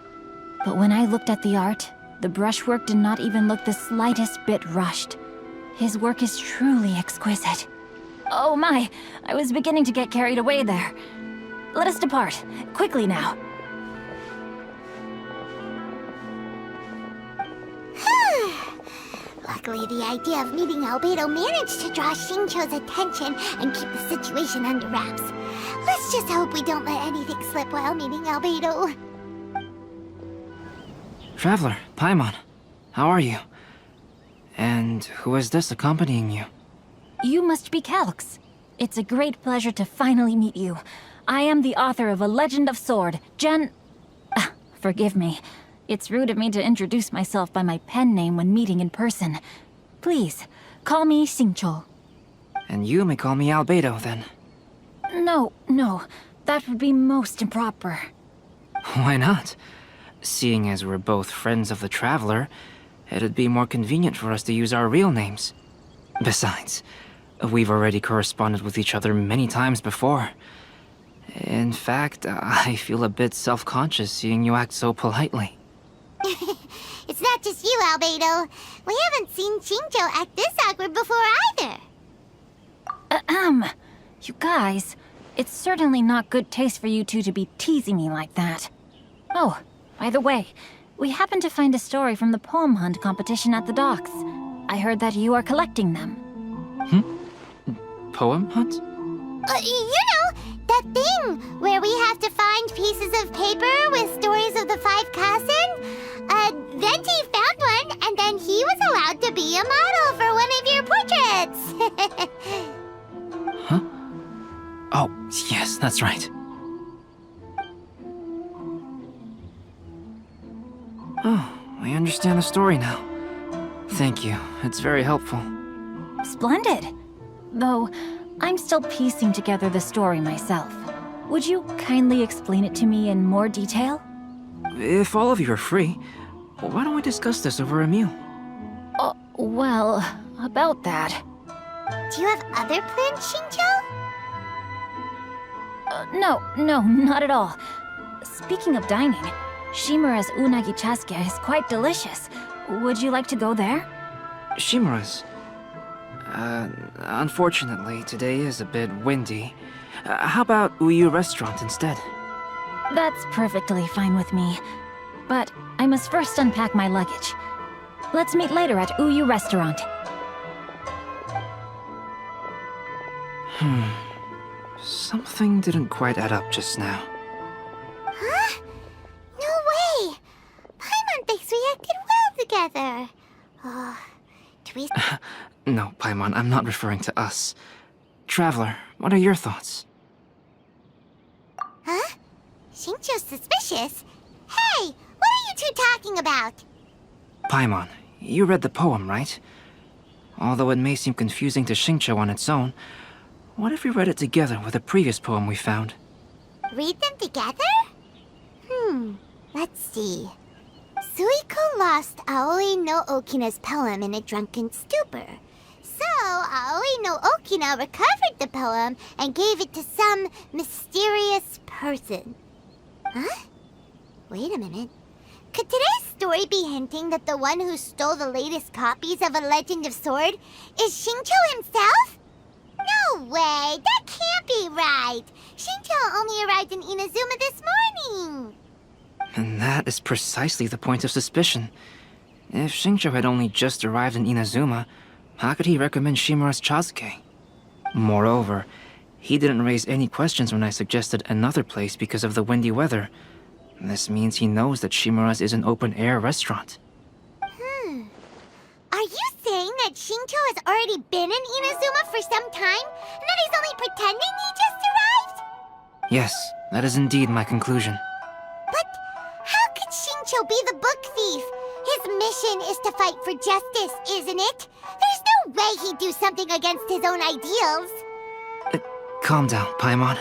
But when I looked at the art, the brushwork did not even look the slightest bit rushed. His work is truly exquisite. Oh my, I was beginning to get carried away there. Let us depart, quickly now. Luckily, the idea of meeting Albedo managed to draw Xingqiu's attention and keep the situation under wraps. Let's just hope we don't let anything slip while meeting Albedo. Traveler, Paimon, how are you? And who is this accompanying you? You must be Calx. It's a great pleasure to finally meet you. I am the author of A Legend of Sword, forgive me. It's rude of me to introduce myself by my pen name when meeting in person. Please, call me Xingqiu. And you may call me Albedo, then. No, that would be most improper. Why not? Seeing as we're both friends of the Traveler, it'd be more convenient for us to use our real names. Besides, we've already corresponded with each other many times before. In fact, I feel a bit self-conscious seeing you act so politely. It's not just you, Albedo. We haven't seen Xingqiu act this awkward before either. You guys, it's certainly not good taste for you two to be teasing me like that. Oh, by the way, we happened to find a story from the poem hunt competition at the docks. I heard that you are collecting them. Poem hunt? You know, that thing where we have to find pieces of paper with stories of the 5 Kasen. Venti found one, and then he was allowed to be a model for one of your portraits. Huh? Oh, yes, that's right. Oh, I understand the story now. Thank you. It's very helpful. Splendid. Though, I'm still piecing together the story myself. Would you kindly explain it to me in more detail? If all of you are free, why don't we discuss this over a meal? Well, about that. Do you have other plans, Xingqiu? No, not at all. Speaking of dining, Shimura's unagi chasuke is quite delicious. Would you like to go there? Shimura's? Unfortunately, today is a bit windy. How about Uyu Restaurant instead? That's perfectly fine with me. But I must first unpack my luggage. Let's meet later at Uyu Restaurant. Something didn't quite add up just now. Huh? No way! Paimon thinks we acted well together. Do we... No, Paimon, I'm not referring to us. Traveler, what are your thoughts? Huh? Xingqiu's suspicious? Hey, what are you two talking about? Paimon, you read the poem, right? Although it may seem confusing to Xingqiu on its own, what if we read it together with a previous poem we found? Read them together? Let's see. Suiko lost Aoi no Okina's poem in a drunken stupor. So, Aoi no Okina recovered the poem and gave it to some mysterious person. Huh? Wait a minute. Could today's story be hinting that the one who stole the latest copies of A Legend of Sword is Xingqiu himself? No way! That can't be right! Xingqiu only arrived in Inazuma this morning! And that is precisely the point of suspicion. If Xingqiu had only just arrived in Inazuma, how could he recommend Shimura's Chazuke? Moreover, he didn't raise any questions when I suggested another place because of the windy weather. This means he knows that Shimura's is an open-air restaurant. Are you saying that Xingqiu has already been in Inazuma for some time, and that he's only pretending he just arrived? Yes, that is indeed my conclusion. But how could Xingqiu be the book thief? His mission is to fight for justice, isn't it? There's no way he'd do something against his own ideals. Calm down, Paimon.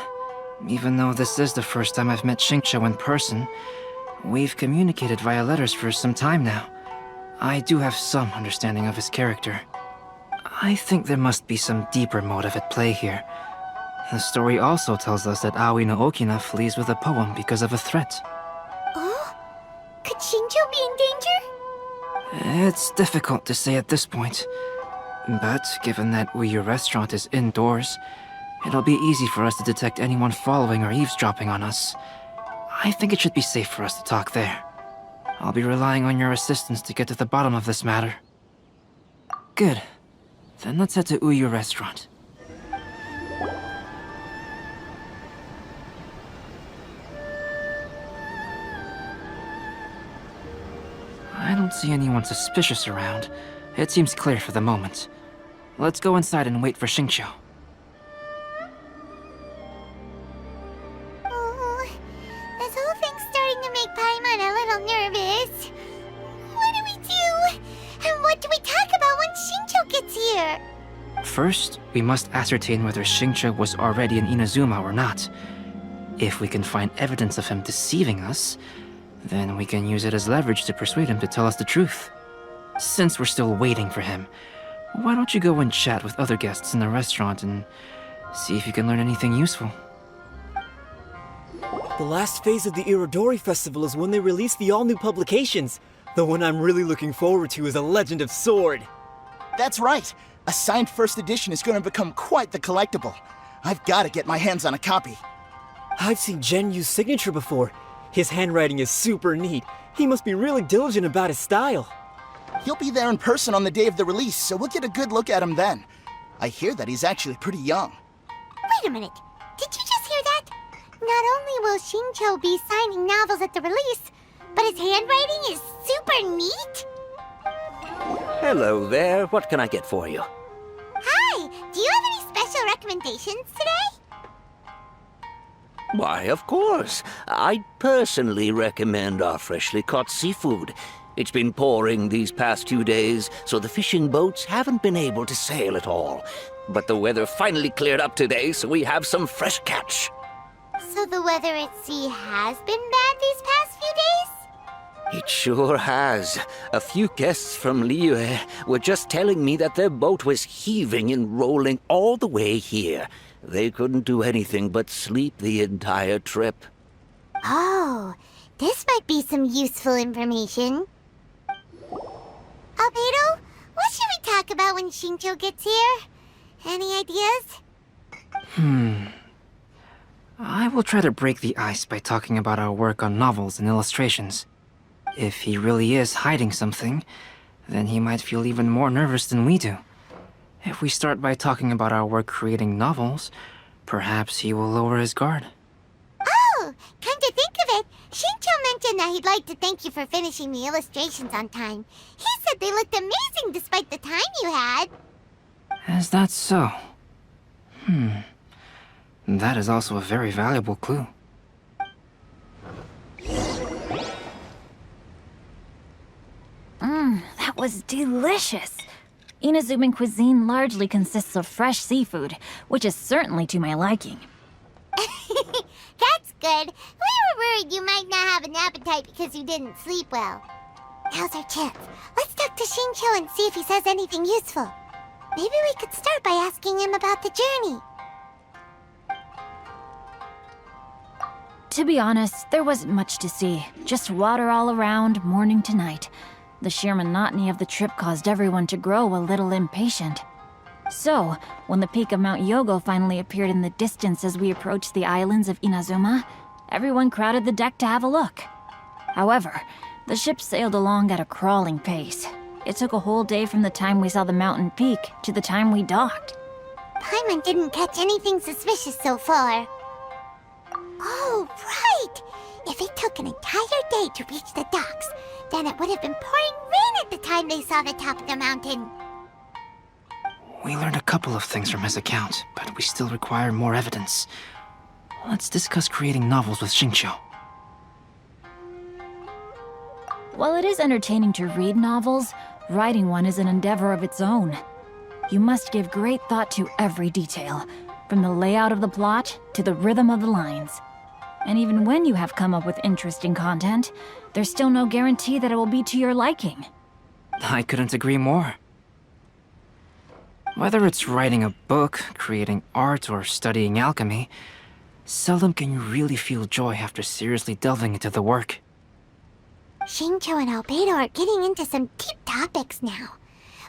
Even though this is the first time I've met Xingqiu in person, we've communicated via letters for some time now. I do have some understanding of his character. I think there must be some deeper motive at play here. The story also tells us that Aoi no Okina flees with a poem because of a threat. Oh? Could Xingqiu be in danger? It's difficult to say at this point. But given that Uyu Restaurant is indoors, it'll be easy for us to detect anyone following or eavesdropping on us. I think it should be safe for us to talk there. I'll be relying on your assistance to get to the bottom of this matter. Good. Then let's head to Uyu Restaurant. I don't see anyone suspicious around. It seems clear for the moment. Let's go inside and wait for Xingqiu. Oh, this whole thing's starting to make Paimon a little nervous. What do we do? And what do we talk about when Xingqiu gets here? First, we must ascertain whether Xingqiu was already in Inazuma or not. If we can find evidence of him deceiving us, then we can use it as leverage to persuade him to tell us the truth. Since we're still waiting for him, why don't you go and chat with other guests in the restaurant and see if you can learn anything useful? The last phase of the Irodori Festival is when they release the all-new publications. The one I'm really looking forward to is A Legend of Sword. That's right. A signed first edition is going to become quite the collectible. I've got to get my hands on a copy. I've seen Genyu's signature before. His handwriting is super neat. He must be really diligent about his style. He'll be there in person on the day of the release, so we'll get a good look at him then. I hear that he's actually pretty young. Wait a minute. Did you just hear that? Not only will Xingqiu be signing novels at the release, but his handwriting is super neat? Hello there. What can I get for you? Hi! Do you have any special recommendations today? Why, of course. I'd personally recommend our freshly caught seafood. It's been pouring these past 2 days, so the fishing boats haven't been able to sail at all. But the weather finally cleared up today, so we have some fresh catch. So the weather at sea has been bad these past few days? It sure has. A few guests from Liyue were just telling me that their boat was heaving and rolling all the way here. They couldn't do anything but sleep the entire trip. Oh, this might be some useful information. Albedo, what should we talk about when Xingqiu gets here? Any ideas? I will try to break the ice by talking about our work on novels and illustrations. If he really is hiding something, then he might feel even more nervous than we do. If we start by talking about our work creating novels, perhaps he will lower his guard. Oh, come to think of it, Xingqiu mentioned that he'd like to thank you for finishing the illustrations on time. He said they looked amazing despite the time you had. Is that so? That is also a very valuable clue. That was delicious. Inazuman cuisine largely consists of fresh seafood, which is certainly to my liking. That's good. We were worried you might not have an appetite because you didn't sleep well. Now's our chance. Let's talk to Xingqiu and see if he says anything useful. Maybe we could start by asking him about the journey. To be honest, there wasn't much to see. Just water all around, morning to night. The sheer monotony of the trip caused everyone to grow a little impatient. So, when the peak of Mount Yogo finally appeared in the distance as we approached the islands of Inazuma, everyone crowded the deck to have a look. However, the ship sailed along at a crawling pace. It took a whole day from the time we saw the mountain peak to the time we docked. Paimon didn't catch anything suspicious so far. Oh, right! If it took an entire day to reach the docks, then it would have been pouring rain at the time they saw the top of the mountain. We learned a couple of things from his account, but we still require more evidence. Let's discuss creating novels with Xingqiu. While it is entertaining to read novels, writing one is an endeavor of its own. You must give great thought to every detail, from the layout of the plot to the rhythm of the lines. And even when you have come up with interesting content, there's still no guarantee that it will be to your liking. I couldn't agree more. Whether it's writing a book, creating art, or studying alchemy, seldom can you really feel joy after seriously delving into the work. Xingqiu and Albedo are getting into some deep topics now,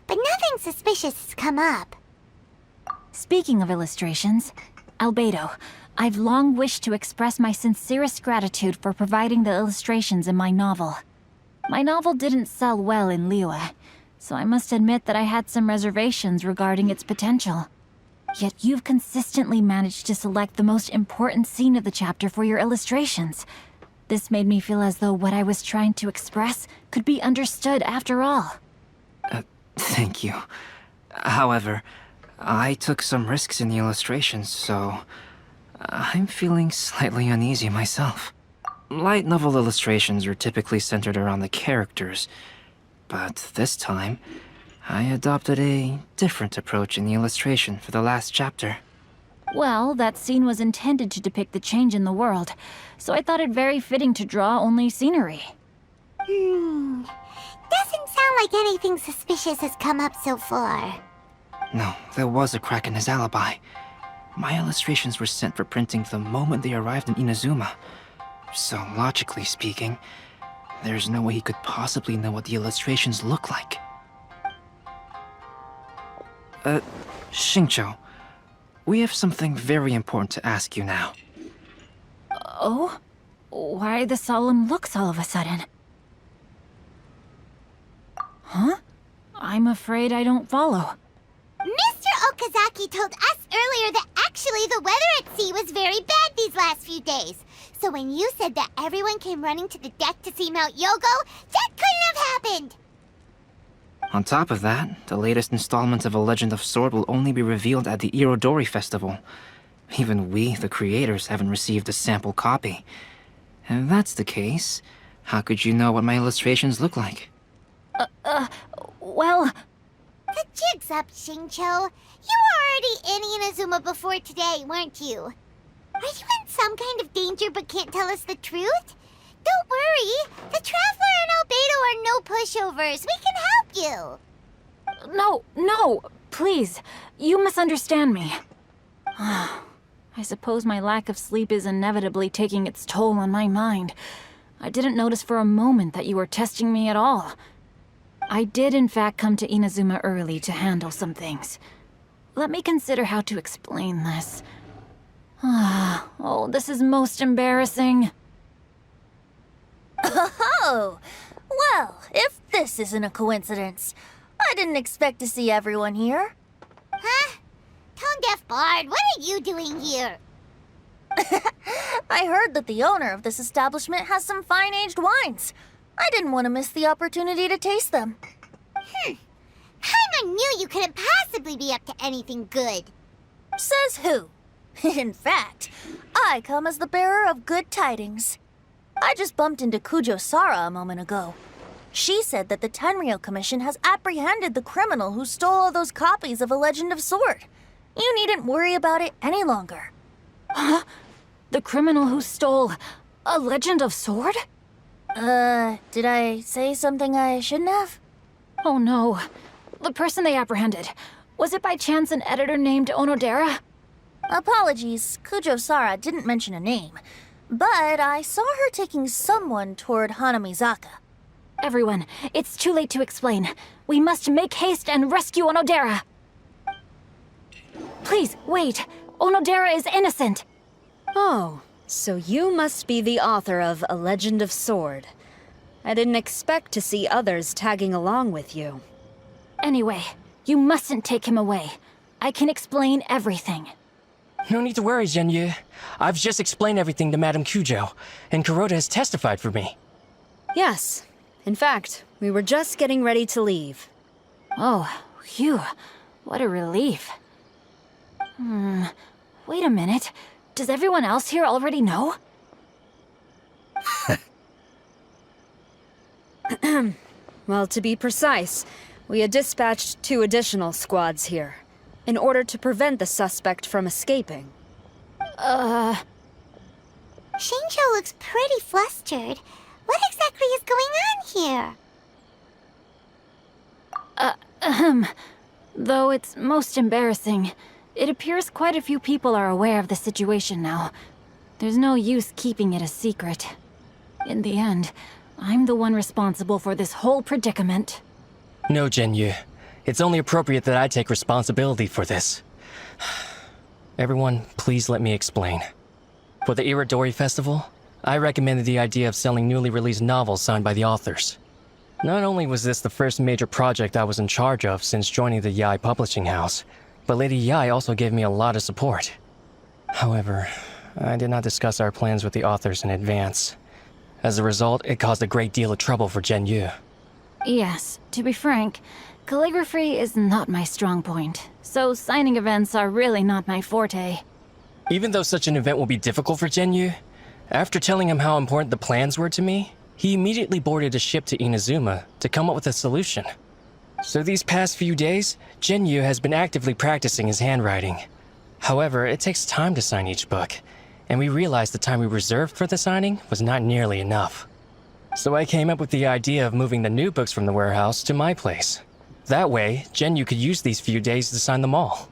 but nothing suspicious has come up. Speaking of illustrations, Albedo, I've long wished to express my sincerest gratitude for providing the illustrations in my novel. My novel didn't sell well in Liyue, so I must admit that I had some reservations regarding its potential. Yet you've consistently managed to select the most important scene of the chapter for your illustrations. This made me feel as though what I was trying to express could be understood after all. Thank you. However, I took some risks in the illustrations, so I'm feeling slightly uneasy myself. Light novel illustrations are typically centered around the characters, but this time, I adopted a different approach in the illustration for the last chapter. Well, that scene was intended to depict the change in the world, so I thought it very fitting to draw only scenery. Doesn't sound like anything suspicious has come up so far. No, there was a crack in his alibi. My illustrations were sent for printing the moment they arrived in Inazuma. So, logically speaking, there's no way he could possibly know what the illustrations look like. Xingqiu, we have something very important to ask you now. Oh? Why the solemn looks all of a sudden? Huh? I'm afraid I don't follow. Mr. Okazaki told us earlier that actually the weather at sea was very bad these last few days. So when you said that everyone came running to the deck to see Mount Yogo, that couldn't have happened! On top of that, the latest installment of A Legend of Sword will only be revealed at the Irodori festival. Even we, the creators, haven't received a sample copy. If that's the case, how could you know what my illustrations look like? Well... The jig's up, Xingqiu. You were already in Inazuma before today, weren't you? Are you in some kind of danger but can't tell us the truth? Don't worry. The Traveler and Albedo are no pushovers. We can help you. No, please. You misunderstand me. I suppose my lack of sleep is inevitably taking its toll on my mind. I didn't notice for a moment that you were testing me at all. I did in fact come to Inazuma early to handle some things. Let me consider how to explain this. Oh, this is most embarrassing. Oh, well, if this isn't a coincidence, I didn't expect to see everyone here. Huh? Tone-deaf bard, what are you doing here? I heard that the owner of this establishment has some fine-aged wines. I didn't want to miss the opportunity to taste them. Paimon knew you couldn't possibly be up to anything good. Says who? In fact, I come as the bearer of good tidings. I just bumped into Kujo Sara a moment ago. She said that the Tenryou Commission has apprehended the criminal who stole all those copies of A Legend of Sword. You needn't worry about it any longer. Huh? The criminal who stole A Legend of Sword? Did I say something I shouldn't have? Oh no. The person they apprehended, was it by chance an editor named Onodera? Apologies, Kujo Sara didn't mention a name, but I saw her taking someone toward Hanamizaka. Everyone, it's too late to explain. We must make haste and rescue Onodera. Please, wait. Onodera is innocent. Oh, so you must be the author of A Legend of Sword. I didn't expect to see others tagging along with you. Anyway, you mustn't take him away. I can explain everything. No need to worry, Xingqiu. I've just explained everything to Madame Kujo, and Kuroda has testified for me. Yes. In fact, we were just getting ready to leave. Oh, phew. What a relief. Wait a minute. Does everyone else here already know? Well, to be precise, we had dispatched 2 additional squads here, in order to prevent the suspect from escaping. Xingqiu looks pretty flustered. What exactly is going on here? Though it's most embarrassing, it appears quite a few people are aware of the situation now. There's no use keeping it a secret. In the end, I'm the one responsible for this whole predicament. No, Xingqiu. It's only appropriate that I take responsibility for this. Everyone, please let me explain. For the Irodori Festival, I recommended the idea of selling newly released novels signed by the authors. Not only was this the first major project I was in charge of since joining the Yae publishing house, but Lady Yae also gave me a lot of support. However, I did not discuss our plans with the authors in advance. As a result, it caused a great deal of trouble for Xingqiu. Yes, to be frank, calligraphy is not my strong point, so signing events are really not my forte. Even though such an event will be difficult for Xingqiu, after telling him how important the plans were to me, he immediately boarded a ship to Inazuma to come up with a solution. So these past few days, Xingqiu has been actively practicing his handwriting. However, it takes time to sign each book, and we realized the time we reserved for the signing was not nearly enough. So I came up with the idea of moving the new books from the warehouse to my place. That way, Xingqiu could use these few days to sign them all.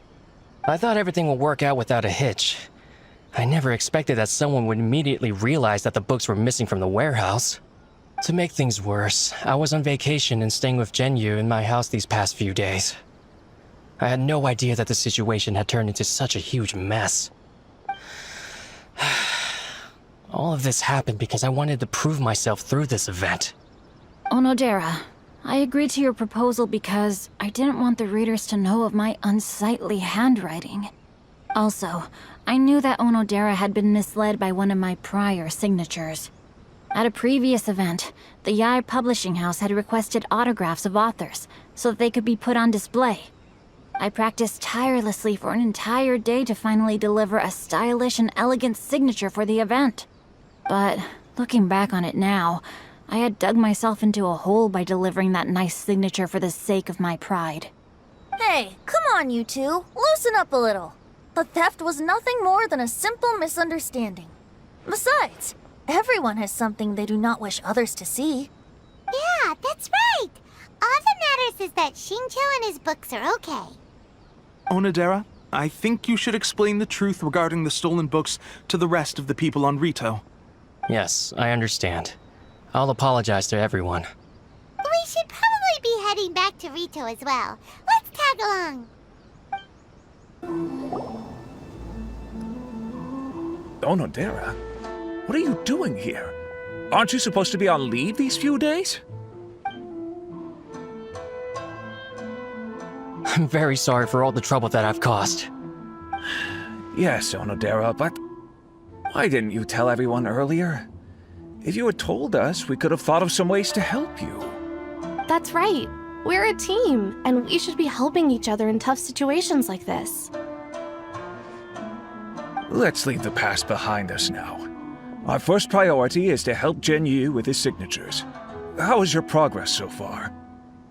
I thought everything would work out without a hitch. I never expected that someone would immediately realize that the books were missing from the warehouse. To make things worse, I was on vacation and staying with Xingqiu in my house these past few days. I had no idea that the situation had turned into such a huge mess. All of this happened because I wanted to prove myself through this event. Onodera, I agreed to your proposal because I didn't want the readers to know of my unsightly handwriting. Also, I knew that Onodera had been misled by one of my prior signatures. At a previous event, the Yae publishing house had requested autographs of authors so that they could be put on display. I practiced tirelessly for an entire day to finally deliver a stylish and elegant signature for the event. But looking back on it now, I had dug myself into a hole by delivering that nice signature for the sake of my pride. Hey, come on, you two. Loosen up a little. The theft was nothing more than a simple misunderstanding. Besides, everyone has something they do not wish others to see. Yeah, that's right. All that matters is that Xingqiu and his books are okay. Onodera, I think you should explain the truth regarding the stolen books to the rest of the people on Rito. Yes, I understand. I'll apologize to everyone. We should probably be heading back to Rito as well. Let's tag along. Onodera? What are you doing here? Aren't you supposed to be on leave these few days? I'm very sorry for all the trouble that I've caused. Yes, Onodera, but why didn't you tell everyone earlier? If you had told us, we could have thought of some ways to help you. That's right. We're a team, and we should be helping each other in tough situations like this. Let's leave the past behind us now. Our first priority is to help Xingqiu with his signatures. How is your progress so far?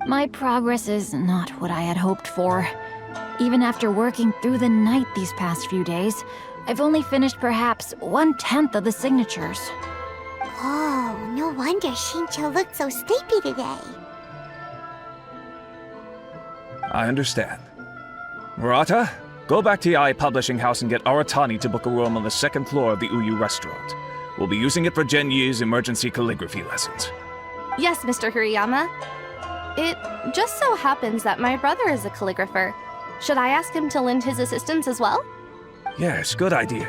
My progress is not what I had hoped for. Even after working through the night these past few days, I've only finished perhaps 1/10 of the signatures. Oh, no wonder Xingqiu looked so sleepy today. I understand. Murata, go back to Yae Publishing House and get Aratani to book a room on the second floor of the Uyu restaurant. We'll be using it for Xingqiu's emergency calligraphy lessons. Yes, Mr. Hirayama. It just so happens that my brother is a calligrapher. Should I ask him to lend his assistance as well? Yes, good idea.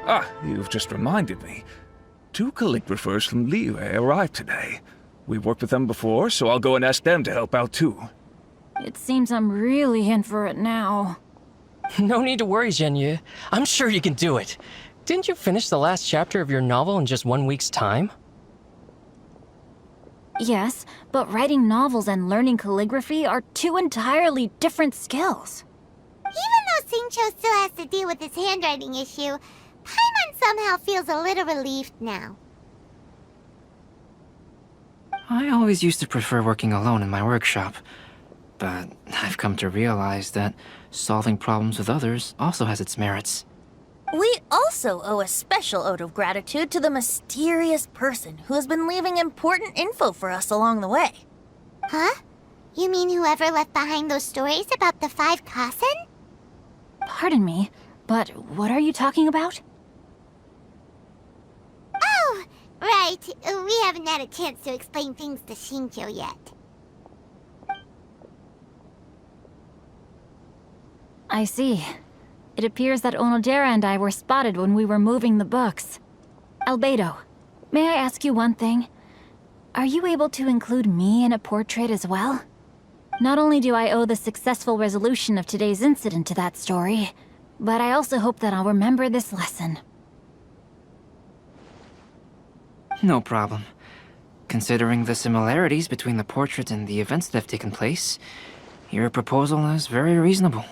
Ah, you've just reminded me. 2 calligraphers from Liyue arrived today. We've worked with them before, so I'll go and ask them to help out too. It seems I'm really in for it now. No need to worry, Xingqiu. I'm sure you can do it. Didn't you finish the last chapter of your novel in just 1 week's time? Yes, but writing novels and learning calligraphy are 2 entirely different skills. Even though Xingqiu still has to deal with his handwriting issue, Paimon somehow feels a little relieved now. I always used to prefer working alone in my workshop, but I've come to realize that solving problems with others also has its merits. We also owe a special ode of gratitude to the mysterious person who has been leaving important info for us along the way. Huh? You mean whoever left behind those stories about the 5 Kasen? Pardon me, but what are you talking about? Oh, right. We haven't had a chance to explain things to Xingqiu yet. I see. It appears that Onodera and I were spotted when we were moving the books. Albedo, may I ask you one thing? Are you able to include me in a portrait as well? Not only do I owe the successful resolution of today's incident to that story, but I also hope that I'll remember this lesson. No problem. Considering the similarities between the portrait and the events that have taken place, your proposal is very reasonable.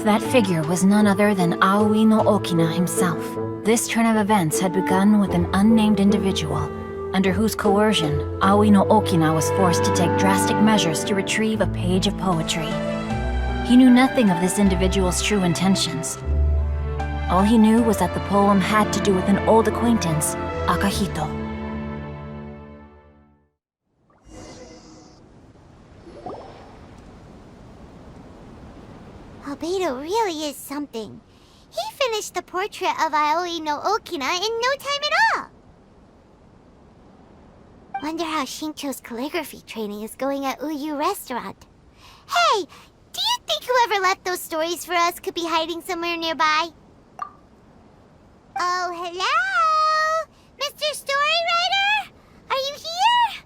That figure was none other than Aoi no Okina himself. This turn of events had begun with an unnamed individual, under whose coercion, Aoi no Okina was forced to take drastic measures to retrieve a page of poetry. He knew nothing of this individual's true intentions. All he knew was that the poem had to do with an old acquaintance, Akahito. Albedo really is something. He finished the portrait of Aoi no Okina in no time at all. Wonder how Xingqiu's calligraphy training is going at Uyu Restaurant. Hey, do you think whoever left those stories for us could be hiding somewhere nearby? Oh, hello? Mr. Storywriter? Are you here?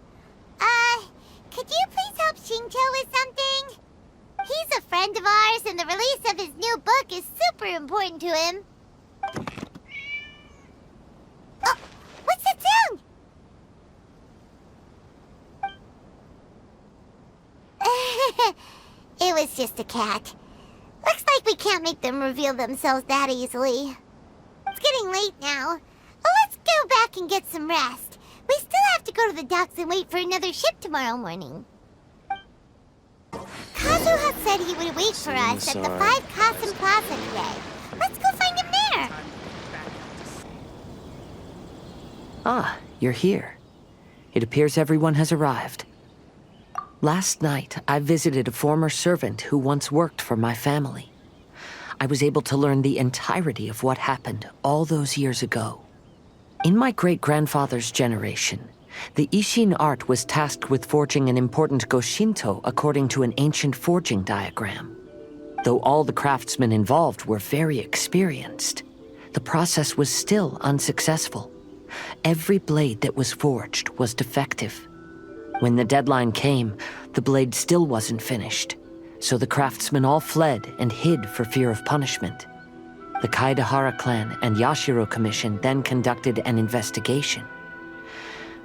Could you please help Xingqiu with something? He's a friend of ours, and the release of his new book is super important to him. Oh, what's that sound? It was just a cat. Looks like we can't make them reveal themselves that easily. It's getting late now. Let's go back and get some rest. We still have to go to the docks and wait for another ship tomorrow morning. Kazuha said he would wait for us at the 5 Kasen Plaza today. Let's go find him there. Ah, you're here. It appears everyone has arrived. Last night, I visited a former servant who once worked for my family. I was able to learn the entirety of what happened all those years ago. In my great-grandfather's generation, the Ishin art was tasked with forging an important Goshinto according to an ancient forging diagram. Though all the craftsmen involved were very experienced, the process was still unsuccessful. Every blade that was forged was defective. When the deadline came, the blade still wasn't finished, so the craftsmen all fled and hid for fear of punishment. The Kaedehara clan and Yashiro Commission then conducted an investigation.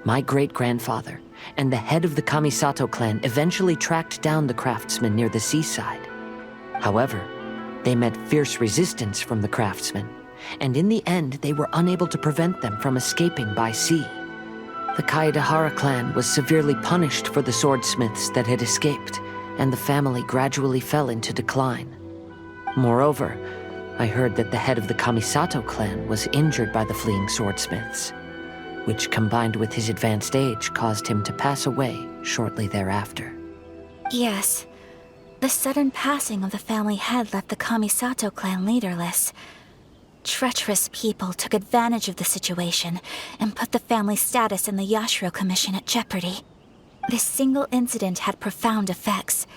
My great-grandfather and the head of the Kamisato clan eventually tracked down the craftsmen near the seaside. However, they met fierce resistance from the craftsmen, and in the end they were unable to prevent them from escaping by sea. The Kaedehara clan was severely punished for the swordsmiths that had escaped, and the family gradually fell into decline. Moreover, I heard that the head of the Kamisato clan was injured by the fleeing swordsmiths, which combined with his advanced age caused him to pass away shortly thereafter. Yes. The sudden passing of the family head left the Kamisato clan leaderless. Treacherous people took advantage of the situation and put the family's status in the Yashiro Commission at jeopardy. This single incident had profound effects.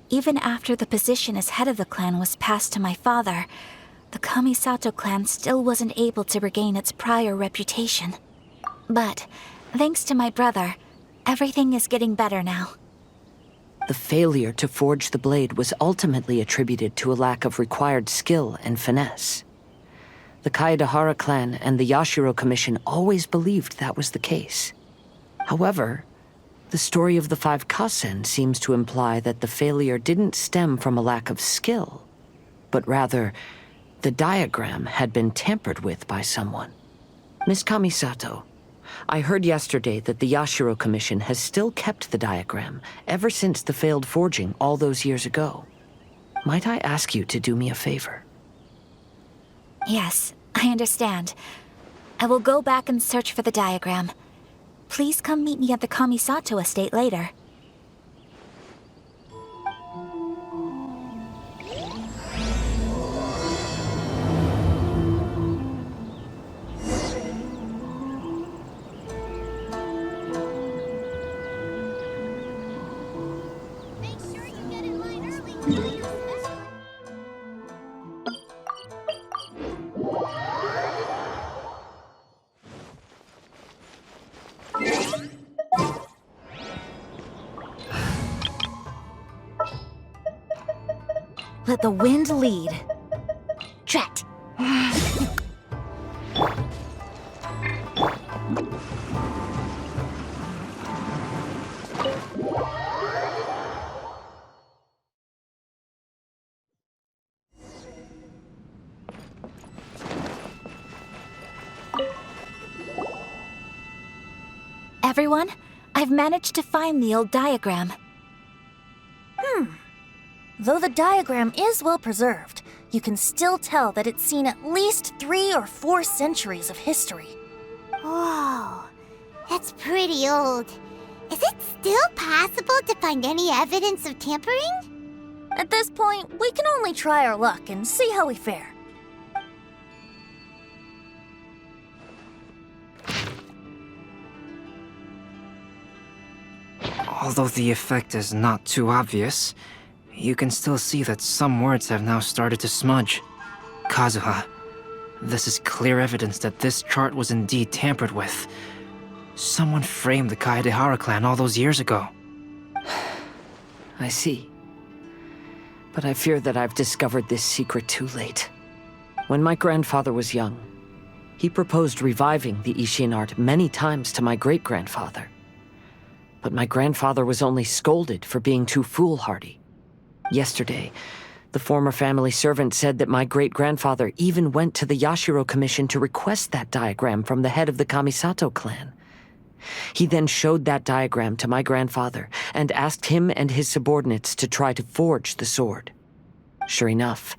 Even after the position as head of the clan was passed to my father, the Kamisato clan still wasn't able to regain its prior reputation. But, thanks to my brother, everything is getting better now. The failure to forge the blade was ultimately attributed to a lack of required skill and finesse. The Kaedehara clan and the Yashiro Commission always believed that was the case. However, the story of the 5 Kasen seems to imply that the failure didn't stem from a lack of skill, but rather, the diagram had been tampered with by someone. Miss Kamisato, I heard yesterday that the Yashiro Commission has still kept the diagram ever since the failed forging all those years ago. Might I ask you to do me a favor? Yes, I understand. I will go back and search for the diagram. Please come meet me at the Kamisato estate later. Let the wind lead. Drat. Everyone, I've managed to find the old diagram. Though the diagram is well preserved, you can still tell that it's seen at least 3 or 4 centuries of history. Whoa, that's pretty old. Is it still possible to find any evidence of tampering? At this point, we can only try our luck and see how we fare. Although the effect is not too obvious, you can still see that some words have now started to smudge. Kazuha, this is clear evidence that this chart was indeed tampered with. Someone framed the Kaedehara clan all those years ago. I see. But I fear that I've discovered this secret too late. When my grandfather was young, he proposed reviving the Ishin art many times to my great-grandfather. But my grandfather was only scolded for being too foolhardy. Yesterday, the former family servant said that my great-grandfather even went to the Yashiro Commission to request that diagram from the head of the Kamisato clan. He then showed that diagram to my grandfather and asked him and his subordinates to try to forge the sword. Sure enough,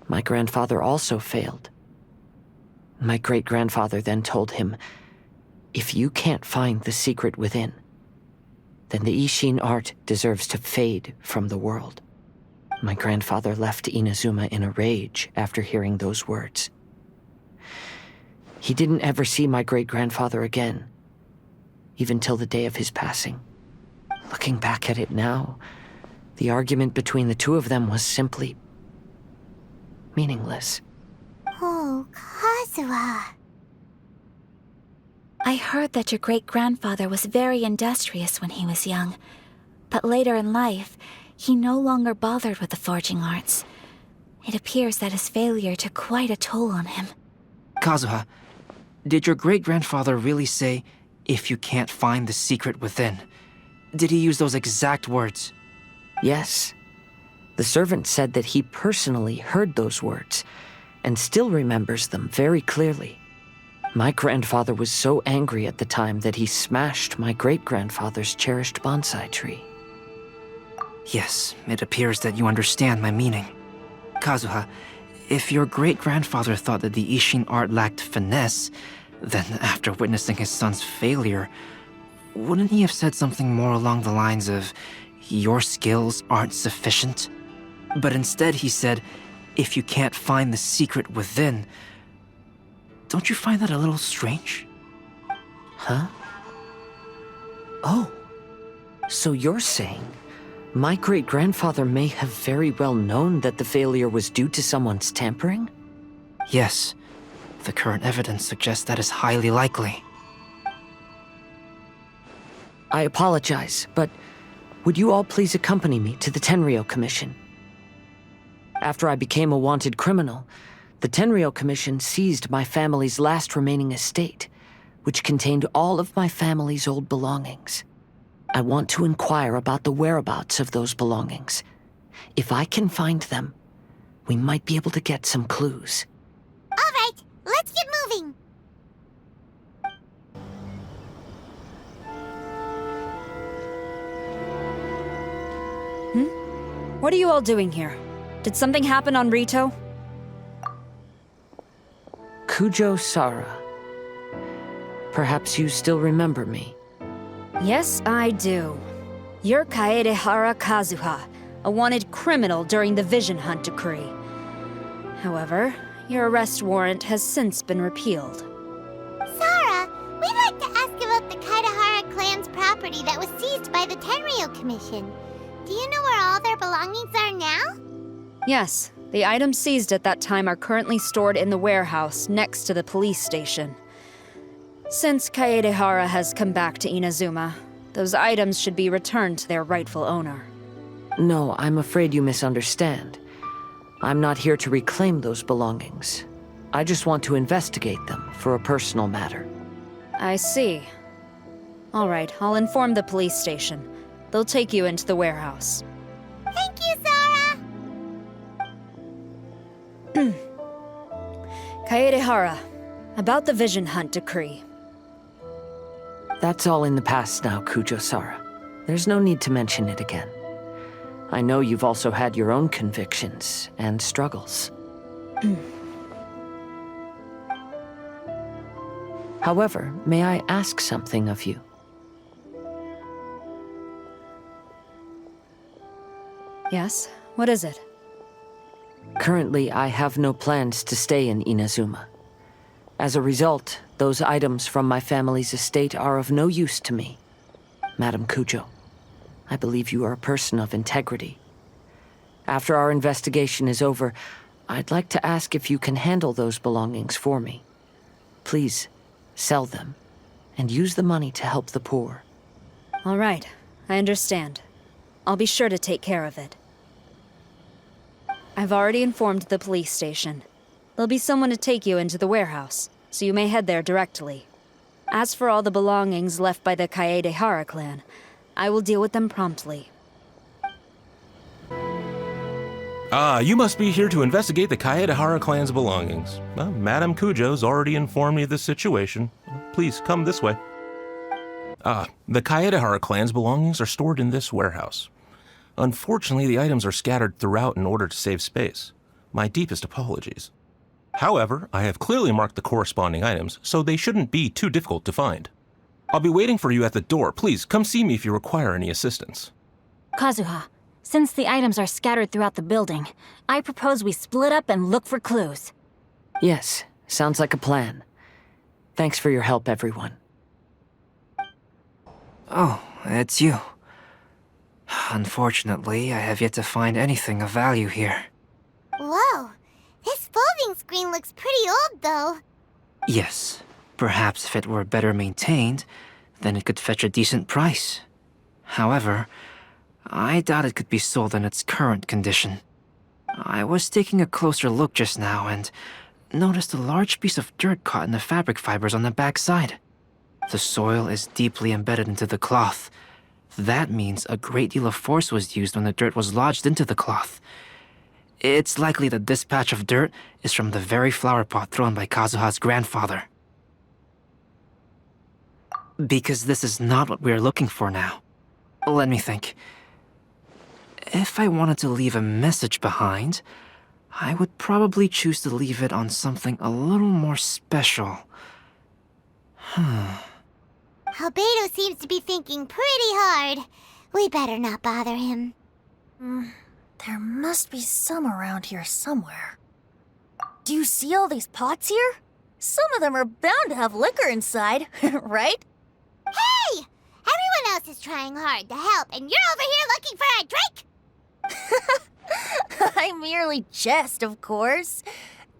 my grandfather also failed. My great-grandfather then told him, "If you can't find the secret within, then the Ishin art deserves to fade from the world." My grandfather left Inazuma in a rage after hearing those words. He didn't ever see my great-grandfather again, even till the day of his passing. Looking back at it now, the argument between the two of them was simply meaningless. Oh, Kazuha. I heard that your great-grandfather was very industrious when he was young, but later in life, he no longer bothered with the forging arts. It appears that his failure took quite a toll on him. Kazuha, did your great-grandfather really say, If you can't find the secret within. Did he use those exact words? Yes. The servant said that he personally heard those words, and still remembers them very clearly. My grandfather was so angry at the time that he smashed my great-grandfather's cherished bonsai tree. Yes, it appears that you understand my meaning. Kazuha, if your great-grandfather thought that the Ishin art lacked finesse, then after witnessing his son's failure, wouldn't he have said something more along the lines of, your skills aren't sufficient? But instead he said, if you can't find the secret within. Don't you find that a little strange? Huh? Oh. So you're saying my great-grandfather may have very well known that the failure was due to someone's tampering? Yes. The current evidence suggests that is highly likely. I apologize, but would you all please accompany me to the Tenryou Commission? After I became a wanted criminal, the Tenryou Commission seized my family's last remaining estate, which contained all of my family's old belongings. I want to inquire about the whereabouts of those belongings. If I can find them, we might be able to get some clues. All right, let's get moving. What are you all doing here? Did something happen on Rito? Kujo Sara. Perhaps you still remember me. Yes, I do. You're Kaedehara Kazuha, a wanted criminal during the Vision Hunt decree. However, your arrest warrant has since been repealed. Sara, we'd like to ask about the Kaedehara clan's property that was seized by the Tenryou Commission. Do you know where all their belongings are now? Yes, the items seized at that time are currently stored in the warehouse next to the police station. Since Kaedehara has come back to Inazuma, those items should be returned to their rightful owner. No, I'm afraid you misunderstand. I'm not here to reclaim those belongings. I just want to investigate them for a personal matter. I see. All right, I'll inform the police station. They'll take you into the warehouse. Thank you, Sara! Kaedehara, about the Vision Hunt decree. That's all in the past now, Kujo Sara. There's no need to mention it again. I know you've also had your own convictions and struggles. However, may I ask something of you? Yes? What is it? Currently, I have no plans to stay in Inazuma. As a result, those items from my family's estate are of no use to me. Madam Kujo, I believe you are a person of integrity. After our investigation is over, I'd like to ask if you can handle those belongings for me. Please, sell them, and use the money to help the poor. All right, I understand. I'll be sure to take care of it. I've already informed the police station. There'll be someone to take you into the warehouse, so you may head there directly. As for all the belongings left by the Kaedehara clan, I will deal with them promptly. Ah, you must be here to investigate the Kaedehara clan's belongings. Well, Madame Kujo's already informed me of the situation. Please, come this way. The Kaedehara clan's belongings are stored in this warehouse. Unfortunately, the items are scattered throughout in order to save space. My deepest apologies. However, I have clearly marked the corresponding items, so they shouldn't be too difficult to find. I'll be waiting for you at the door. Please, come see me if you require any assistance. Kazuha, since the items are scattered throughout the building, I propose we split up and look for clues. Yes, sounds like a plan. Thanks for your help, everyone. Oh, it's you. Unfortunately, I have yet to find anything of value here. Whoa, this folding screen looks pretty old, though. Yes, perhaps if it were better maintained, then it could fetch a decent price. However, I doubt it could be sold in its current condition. I was taking a closer look just now and noticed a large piece of dirt caught in the fabric fibers on the back side. The soil is deeply embedded into the cloth. That means a great deal of force was used when the dirt was lodged into the cloth. It's likely that this patch of dirt is from the very flower pot thrown by Kazuha's grandfather. Because this is not what we're looking for now. Let me think. If I wanted to leave a message behind, I would probably choose to leave it on something a little more special. Albedo seems to be thinking pretty hard. We better not bother him. There must be some around here somewhere. Do you see all these pots here? Some of them are bound to have liquor inside, right? Hey! Everyone else is trying hard to help, and you're over here looking for a drink? I merely jest, of course.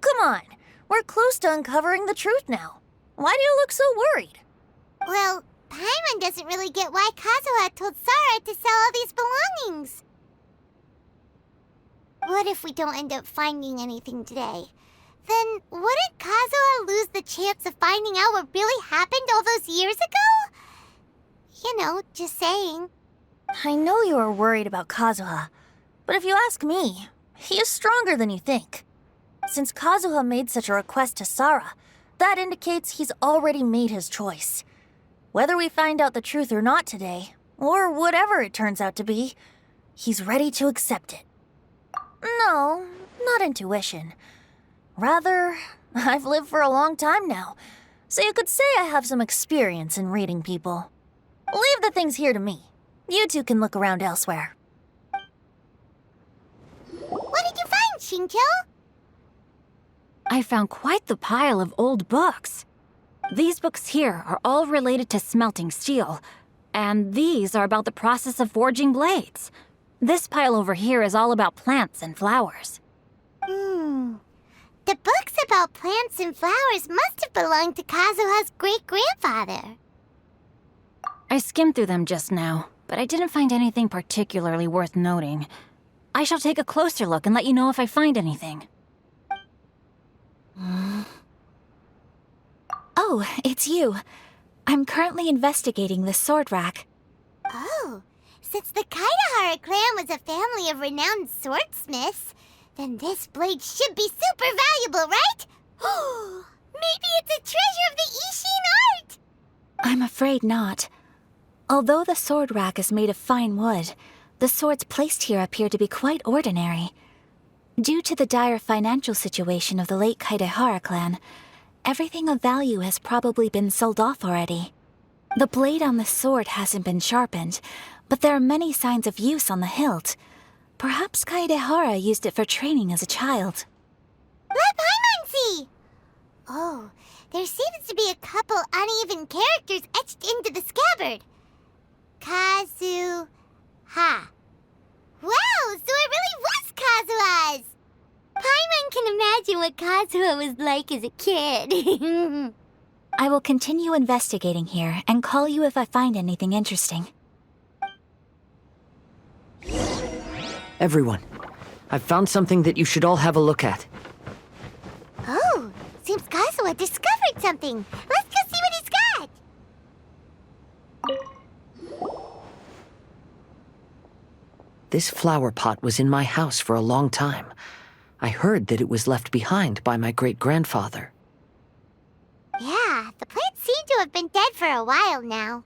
Come on, we're close to uncovering the truth now. Why do you look so worried? Well, Paimon doesn't really get why Kazuha told Sarah to sell all these belongings. What if we don't end up finding anything today? Then wouldn't Kazuha lose the chance of finding out what really happened all those years ago? You know, just saying. I know you are worried about Kazuha, but if you ask me, he is stronger than you think. Since Kazuha made such a request to Sarah, that indicates he's already made his choice. Whether we find out the truth or not today, or whatever it turns out to be, he's ready to accept it. No, not intuition. Rather, I've lived for a long time now, so you could say I have some experience in reading people. Leave the things here to me. You two can look around elsewhere. What did you find, Xingqiu? I found quite the pile of old books. These books here are all related to smelting steel, and these are about the process of forging blades. This pile over here is all about plants and flowers. The books about plants and flowers must have belonged to Kazuha's great-grandfather. I skimmed through them just now, but I didn't find anything particularly worth noting. I shall take a closer look and let you know if I find anything. Oh, it's you. I'm currently investigating the sword rack. Oh, since the Kaedehara clan was a family of renowned swordsmiths, then this blade should be super valuable, right? Maybe it's a treasure of the Ishin art! I'm afraid not. Although the sword rack is made of fine wood, the swords placed here appear to be quite ordinary. Due to the dire financial situation of the late Kaedehara clan, everything of value has probably been sold off already. The blade on the sword hasn't been sharpened, but there are many signs of use on the hilt. Perhaps Kaedehara used it for training as a child. Let Paimon see! Oh, there seems to be a couple uneven characters etched into the scabbard. Kazuha. Wow, so it really was Kazuha's! Paimon can imagine what Kazuha was like as a kid. I will continue investigating here and call you if I find anything interesting. Everyone, I've found something that you should all have a look at. Oh, seems Kazuha discovered something. Let's go see what he's got. This flower pot was in my house for a long time. I heard that it was left behind by my great-grandfather. Yeah, the plants seem to have been dead for a while now.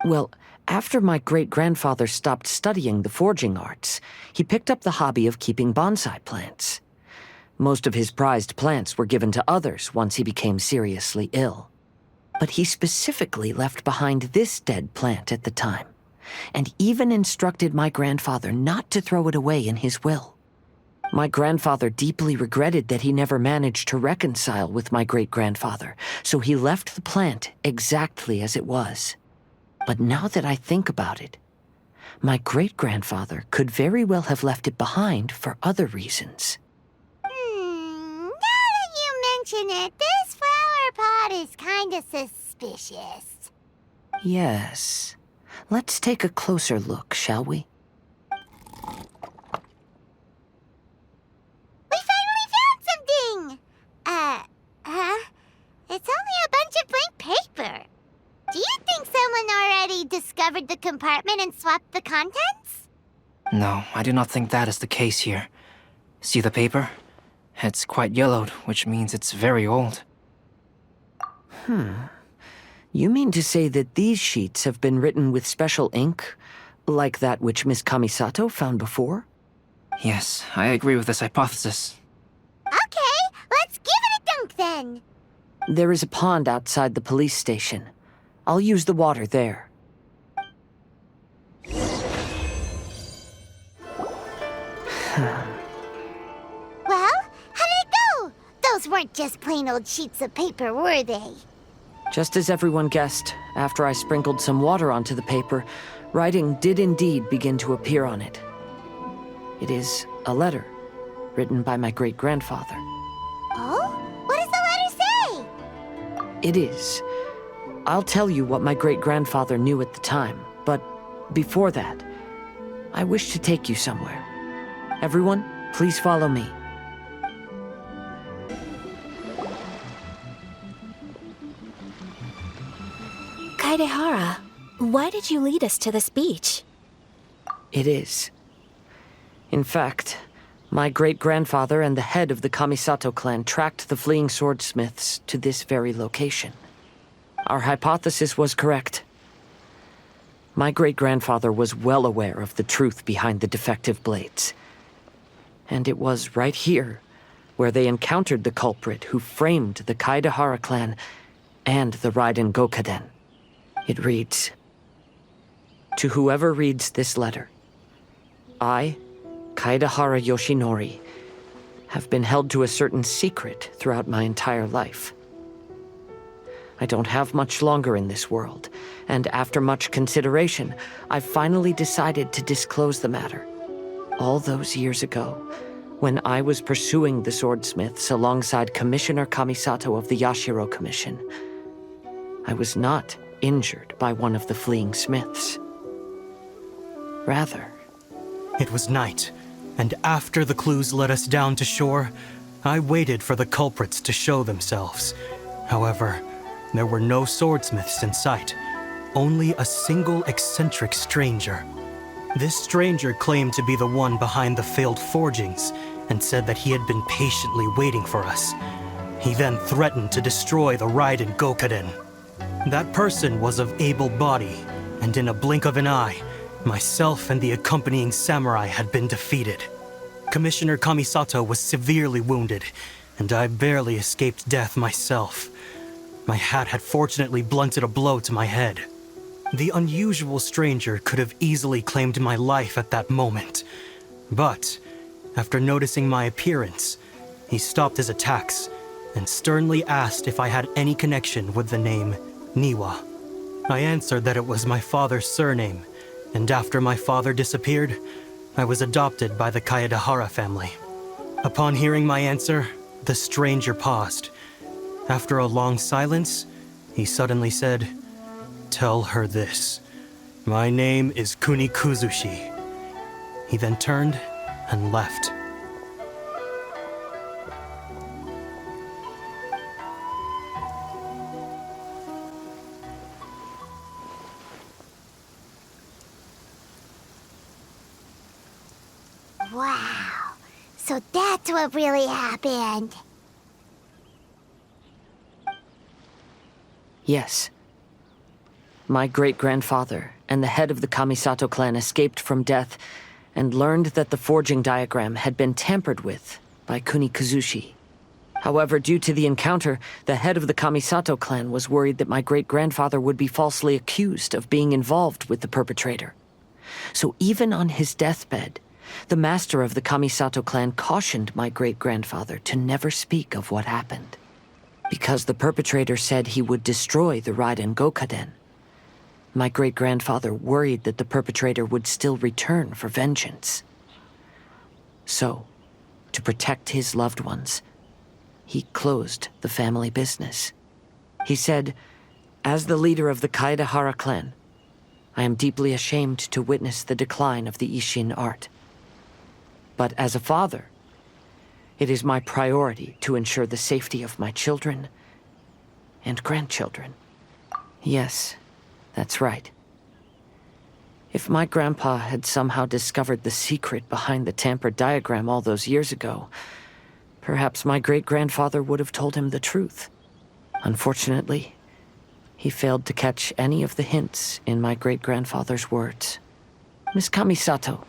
Well, after my great-grandfather stopped studying the forging arts, he picked up the hobby of keeping bonsai plants. Most of his prized plants were given to others once he became seriously ill. But he specifically left behind this dead plant at the time, and even instructed my grandfather not to throw it away in his will. My grandfather deeply regretted that he never managed to reconcile with my great-grandfather, so he left the plant exactly as it was. But now that I think about it, my great-grandfather could very well have left it behind for other reasons. Now that you mention it, this flower pot is kinda suspicious. Yes. Let's take a closer look, shall we? We finally found something! It's only a bunch of blank paper. the compartment and swapped the contents? No, I do not think that is the case here. See the paper? It's quite yellowed, which means it's very old. You mean to say that these sheets have been written with special ink, like that which Miss Kamisato found before? Yes, I agree with this hypothesis. Okay, let's give it a dunk then. There is a pond outside the police station. I'll use the water there. Well, how did it go? Those weren't just plain old sheets of paper, were they? Just as everyone guessed, after I sprinkled some water onto the paper, writing did indeed begin to appear on it. It is a letter, written by my great-grandfather. Oh? What does the letter say? It is. I'll tell you what my great-grandfather knew at the time, but before that, I wish to take you somewhere. Everyone, please follow me. Kaedehara, why did you lead us to this beach? It is. In fact, my great-grandfather and the head of the Kamisato clan tracked the fleeing swordsmiths to this very location. Our hypothesis was correct. My great-grandfather was well aware of the truth behind the defective blades. And it was right here where they encountered the culprit who framed the Kaedehara clan and the Raiden Gokaden. It reads, "To whoever reads this letter, I, Kaedehara Yoshinori, have been held to a certain secret throughout my entire life. I don't have much longer in this world, and after much consideration, I finally decided to disclose the matter. All those years ago, when I was pursuing the swordsmiths alongside Commissioner Kamisato of the Yashiro Commission, I was not injured by one of the fleeing smiths. Rather, it was night, and after the clues led us down to shore, I waited for the culprits to show themselves. However, there were no swordsmiths in sight, only a single eccentric stranger. This stranger claimed to be the one behind the failed forgings and said that he had been patiently waiting for us. He then threatened to destroy the Raiden Gokaden. That person was of able body, and in a blink of an eye, myself and the accompanying samurai had been defeated. Commissioner Kamisato was severely wounded, and I barely escaped death myself. My hat had fortunately blunted a blow to my head. The unusual stranger could have easily claimed my life at that moment. But, after noticing my appearance, he stopped his attacks and sternly asked if I had any connection with the name Niwa. I answered that it was my father's surname, and after my father disappeared, I was adopted by the Kaedehara family. Upon hearing my answer, the stranger paused. After a long silence, he suddenly said, "Tell her this. My name is Kuni Kuzushi." He then turned and left. Wow. So that's what really happened. Yes. My great-grandfather and the head of the Kamisato clan escaped from death and learned that the forging diagram had been tampered with by Kuni Kuzushi. However, due to the encounter, the head of the Kamisato clan was worried that my great-grandfather would be falsely accused of being involved with the perpetrator. So even on his deathbed, the master of the Kamisato clan cautioned my great-grandfather to never speak of what happened. Because the perpetrator said he would destroy the Raiden Gokaden, my great-grandfather worried that the perpetrator would still return for vengeance. So, to protect his loved ones, he closed the family business. He said, "As the leader of the Kaedehara clan, I am deeply ashamed to witness the decline of the Isshin art. But as a father, it is my priority to ensure the safety of my children and grandchildren." Yes, that's right. If my grandpa had somehow discovered the secret behind the tampered diagram all those years ago, perhaps my great-grandfather would have told him the truth. Unfortunately, he failed to catch any of the hints in my great-grandfather's words. Miss Kamisato,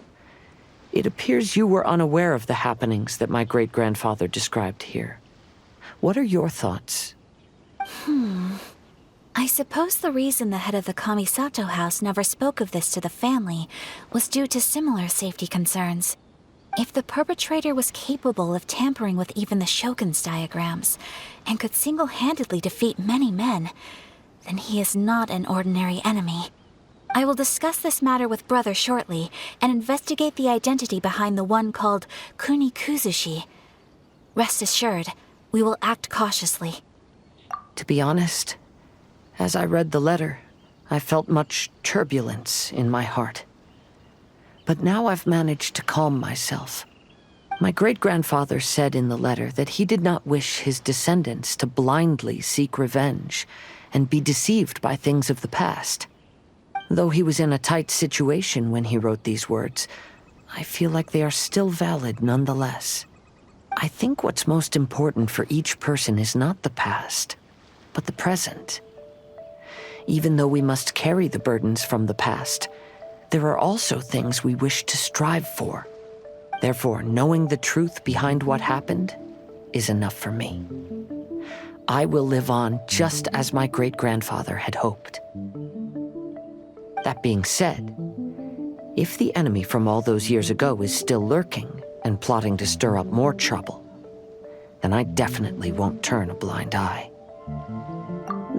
it appears you were unaware of the happenings that my great-grandfather described here. What are your thoughts? I suppose the reason the head of the Kamisato house never spoke of this to the family was due to similar safety concerns. If the perpetrator was capable of tampering with even the Shogun's diagrams, and could single-handedly defeat many men, then he is not an ordinary enemy. I will discuss this matter with Brother shortly, and investigate the identity behind the one called Kunikuzushi. Rest assured, we will act cautiously. To be honest, as I read the letter, I felt much turbulence in my heart. But now I've managed to calm myself. My great-grandfather said in the letter that he did not wish his descendants to blindly seek revenge and be deceived by things of the past. Though he was in a tight situation when he wrote these words, I feel like they are still valid nonetheless. I think what's most important for each person is not the past, but the present. Even though we must carry the burdens from the past, there are also things we wish to strive for. Therefore, knowing the truth behind what happened is enough for me. I will live on just as my great-grandfather had hoped. That being said, if the enemy from all those years ago is still lurking and plotting to stir up more trouble, then I definitely won't turn a blind eye.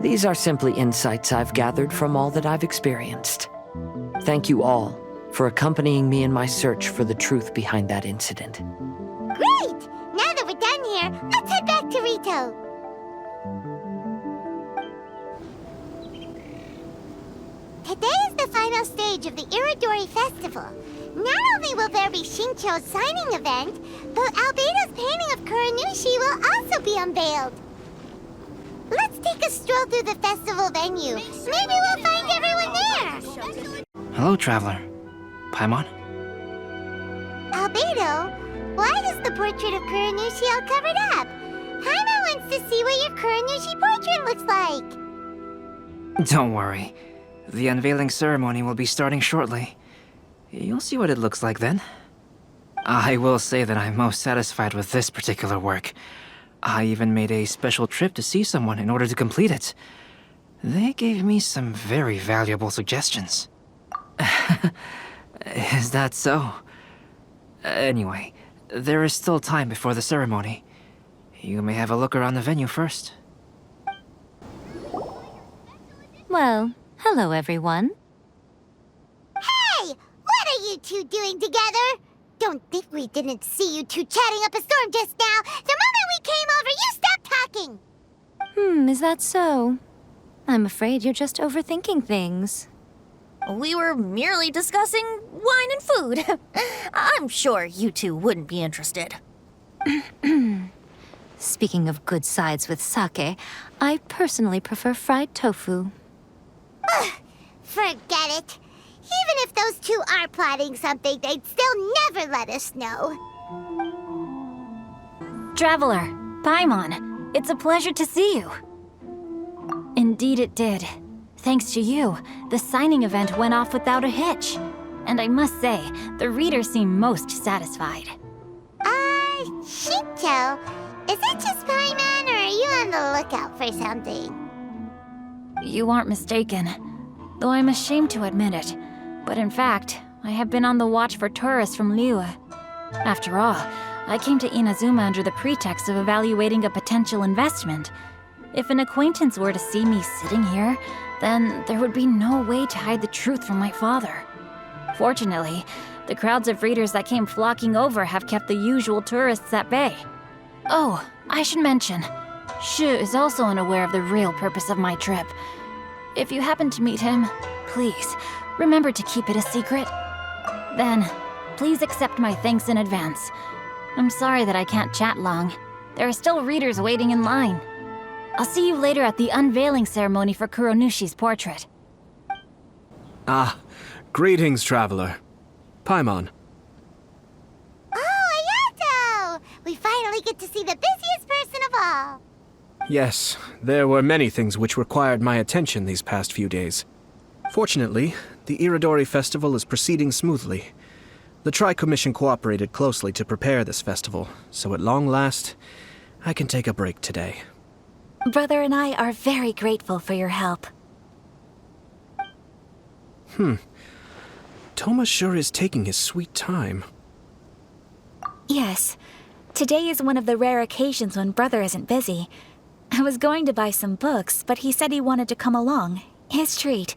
These are simply insights I've gathered from all that I've experienced. Thank you all for accompanying me in my search for the truth behind that incident. Great! Now that we're done here, let's head back to Rito. Today is the final stage of the Irodori Festival. Not only will there be Xingqiu's signing event, but Albedo's painting of Kuronushi will also be unveiled. Let's take a stroll through the festival venue. Maybe we'll find everyone there. Hello, traveler. Paimon? Albedo, why is the portrait of Kuronushi all covered up? Paimon wants to see what your Kuronushi portrait looks like. Don't worry. The unveiling ceremony will be starting shortly. You'll see what it looks like then. I will say that I'm most satisfied with this particular work. I even made a special trip to see someone in order to complete it. They gave me some very valuable suggestions. Is that so? Anyway, there is still time before the ceremony. You may have a look around the venue first. Well, hello everyone. Hey! What are you two doing together? Don't think we didn't see you two chatting up a storm just now. The moment we came over, you stopped talking. Is that so? I'm afraid you're just overthinking things. We were merely discussing wine and food. I'm sure you two wouldn't be interested. Speaking of good sides with sake, I personally prefer fried tofu. Forget it. Even if those two are plotting something, they'd still never let us know. Traveler, Paimon, it's a pleasure to see you. Indeed it did. Thanks to you, the signing event went off without a hitch. And I must say, the readers seem most satisfied. Xingqiu, is that just Paimon, or are you on the lookout for something? You aren't mistaken, though I'm ashamed to admit it. But in fact, I have been on the watch for tourists from Liyue. After all, I came to Inazuma under the pretext of evaluating a potential investment. If an acquaintance were to see me sitting here, then there would be no way to hide the truth from my father. Fortunately, the crowds of readers that came flocking over have kept the usual tourists at bay. Oh, I should mention, Shu is also unaware of the real purpose of my trip. If you happen to meet him, please, remember to keep it a secret. Then, please accept my thanks in advance. I'm sorry that I can't chat long. There are still readers waiting in line. I'll see you later at the unveiling ceremony for Kuronushi's portrait. Ah, Greetings, traveler. Paimon. Oh, Ayato! We finally get to see the busiest person of all. Yes, there were many things which required my attention these past few days. Fortunately, the Irodori festival is proceeding smoothly. The Tri-Commission cooperated closely to prepare this festival, so at long last, I can take a break today. Brother and I are very grateful for your help. Thoma sure is taking his sweet time. Yes. Today is one of the rare occasions when Brother isn't busy. I was going to buy some books, but he said he wanted to come along. His treat.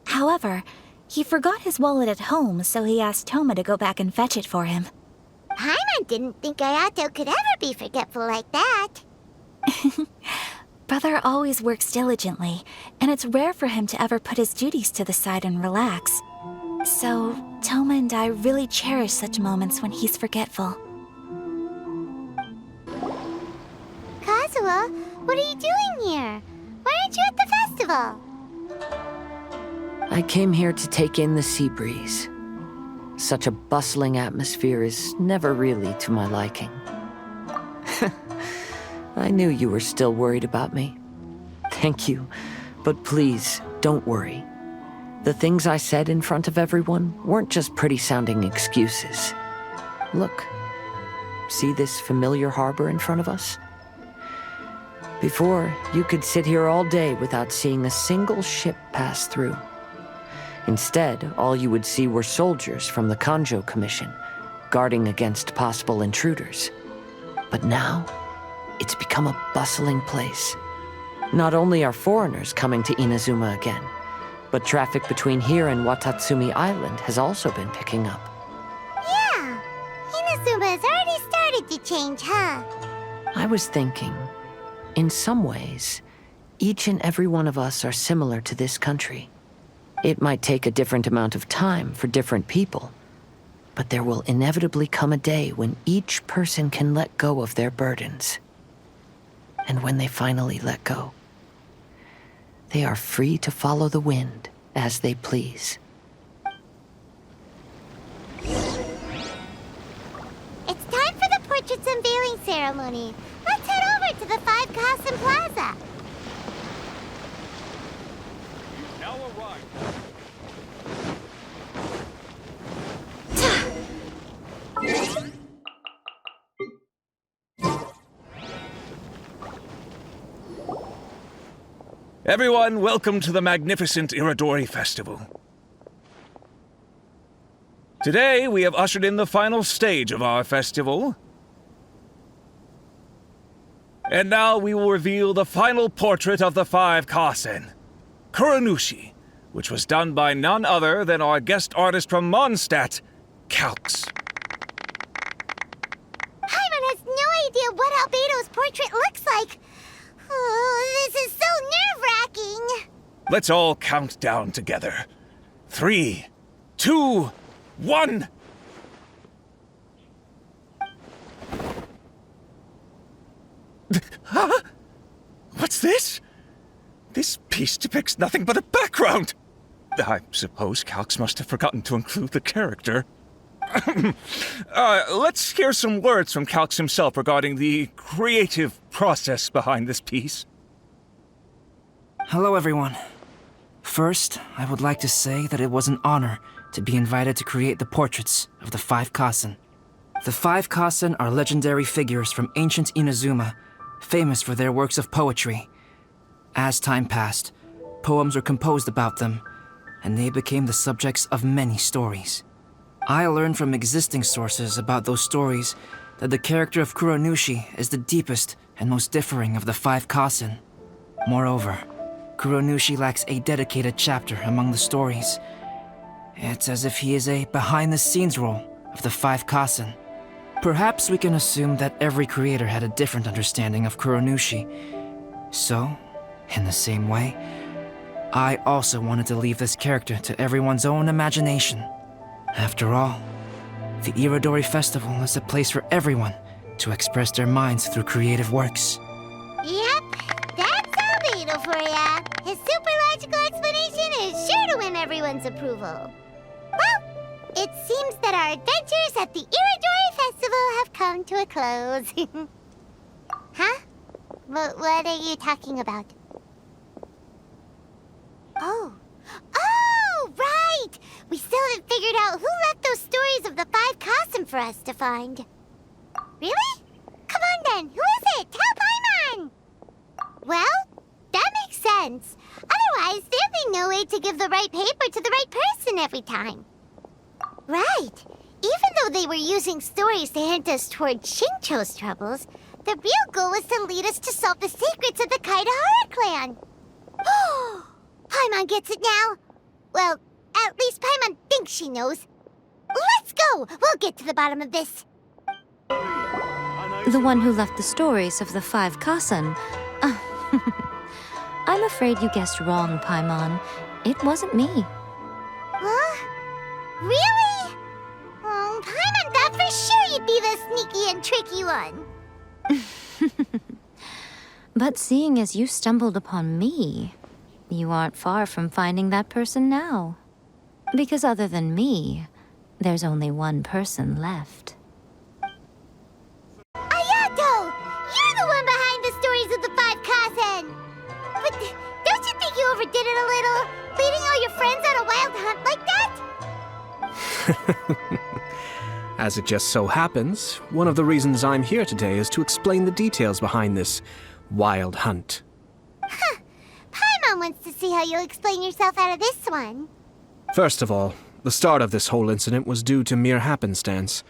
However, he forgot his wallet at home, so he asked Thoma to go back and fetch it for him. Paimon didn't think Ayato could ever be forgetful like that. Brother always works diligently, and it's rare for him to ever put his duties to the side and relax. So, Thoma and I really cherish such moments when he's forgetful. Kazuha, what are you doing here? Why aren't you at the festival? I came here to take in the sea breeze. Such a bustling atmosphere is never really to my liking. I knew you were still worried about me. Thank you, but please, don't worry. The things I said in front of everyone weren't just pretty-sounding excuses. Look, see this familiar harbor in front of us? Before, you could sit here all day without seeing a single ship pass through. Instead, all you would see were soldiers from the Kanjo Commission, guarding against possible intruders. But now, it's become a bustling place. Not only are foreigners coming to Inazuma again, but traffic between here and Watatsumi Island has also been picking up. Yeah, Inazuma has already started to change, huh? I was thinking, in some ways, each and every one of us are similar to this country. It might take a different amount of time for different people, but there will inevitably come a day when each person can let go of their burdens. And when they finally let go, they are free to follow the wind as they please. It's time for the portrait's unveiling ceremony. Let's head over to the 5 Kasen Plaza. Now arrived. Everyone, welcome to the magnificent Irodori Festival. Today, we have ushered in the final stage of our festival. And now we will reveal the final portrait of the 5 Kasen, Kuronushi, which was done by none other than our guest artist from Mondstadt, Calx. Paimon has no idea what Albedo's portrait looks like. Oh, this is so nerve-wracking. Let's all count down together. 3, 2, 1. Huh? What's this? This piece depicts nothing but a background. I suppose Calx must have forgotten to include the character. Let's hear some words from Calx himself regarding the creative process behind this piece. Hello, everyone. First, I would like to say that it was an honor to be invited to create the portraits of the 5 Kasen. The 5 Kasen are legendary figures from ancient Inazuma, famous for their works of poetry. As time passed, poems were composed about them, and they became the subjects of many stories. I learned from existing sources about those stories that the character of Kuronushi is the deepest and most differing of the 5 Kasen. Moreover, Kuronushi lacks a dedicated chapter among the stories. It's as if he is a behind-the-scenes role of the 5 Kasen. Perhaps we can assume that every creator had a different understanding of Kuronushi. So, in the same way, I also wanted to leave this character to everyone's own imagination. After all, the Irodori Festival is a place for everyone to express their minds through creative works. Yep, that's Albedo for ya. His super logical explanation is sure to win everyone's approval. it seems that our adventures at the Irodori Festival have come to a close. Huh? What are you talking about? Oh. Oh, right! We still haven't figured out who left those stories of the 5 Kasen for us to find. Really? Come on then, who is it? Tell Paimon! Well, that makes sense. Otherwise, there'd be no way to give the right paper to the right person every time. Right. Even though they were using stories to hint us toward Xingqiu's troubles, the real goal was to lead us to solve the secrets of the Kaedehara clan. Oh, Paimon gets it now. Well, at least Paimon thinks she knows. Let's go! We'll get to the bottom of this. The one who left the stories of the 5 Kasen. I'm afraid you guessed wrong, Paimon. It wasn't me. Huh? Really? Oh, Paimon thought for sure you'd be the sneaky and tricky one. But seeing as you stumbled upon me, you aren't far from finding that person now. Because other than me, there's only one person left. Ayato! You're the one behind the stories of the 5 Kasen! But don't you think you overdid it a little? Leading all your friends on a wild hunt like that? As it just so happens, one of the reasons I'm here today is to explain the details behind this wild hunt. Huh. Paimon wants to see how you'll explain yourself out of this one. First of all, the start of this whole incident was due to mere happenstance.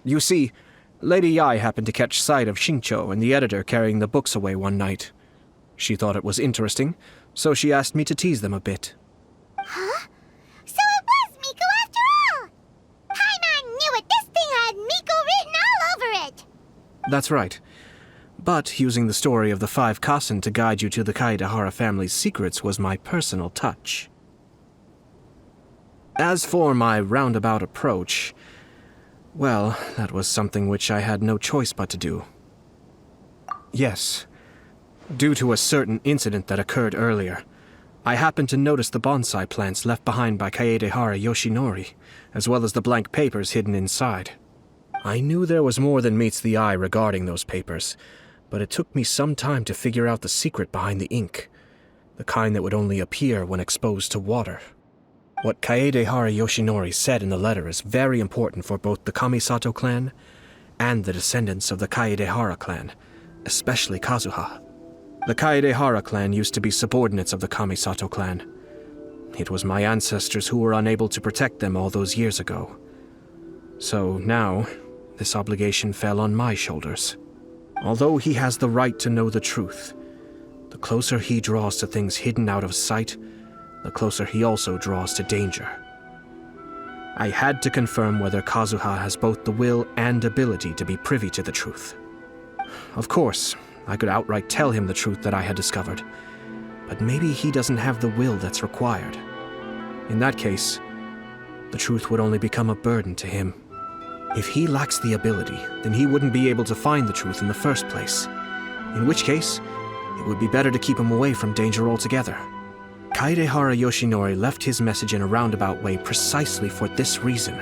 You see, Lady Yai happened to catch sight of Xingqiu and the editor carrying the books away one night. She thought it was interesting, so she asked me to tease them a bit. Huh? So it was Miko after all! Paimon knew it! This thing had Miko written all over it! That's right. But using the story of the 5 Kasen to guide you to the Kaedehara family's secrets was my personal touch. As for my roundabout approach, well, that was something which I had no choice but to do. Yes, due to a certain incident that occurred earlier, I happened to notice the bonsai plants left behind by Kaedehara Yoshinori, as well as the blank papers hidden inside. I knew there was more than meets the eye regarding those papers, but it took me some time to figure out the secret behind the ink, the kind that would only appear when exposed to water. What Kaedehara Yoshinori said in the letter is very important for both the Kamisato clan and the descendants of the Kaedehara clan, especially Kazuha. The Kaedehara clan used to be subordinates of the Kamisato clan. It was my ancestors who were unable to protect them all those years ago. So now, this obligation fell on my shoulders. Although he has the right to know the truth, the closer he draws to things hidden out of sight, the closer he also draws to danger. I had to confirm whether Kazuha has both the will and ability to be privy to the truth. Of course, I could outright tell him the truth that I had discovered, but maybe he doesn't have the will that's required. In that case, the truth would only become a burden to him. If he lacks the ability, then he wouldn't be able to find the truth in the first place. In which case, it would be better to keep him away from danger altogether. Kaedehara Yoshinori left his message in a roundabout way precisely for this reason.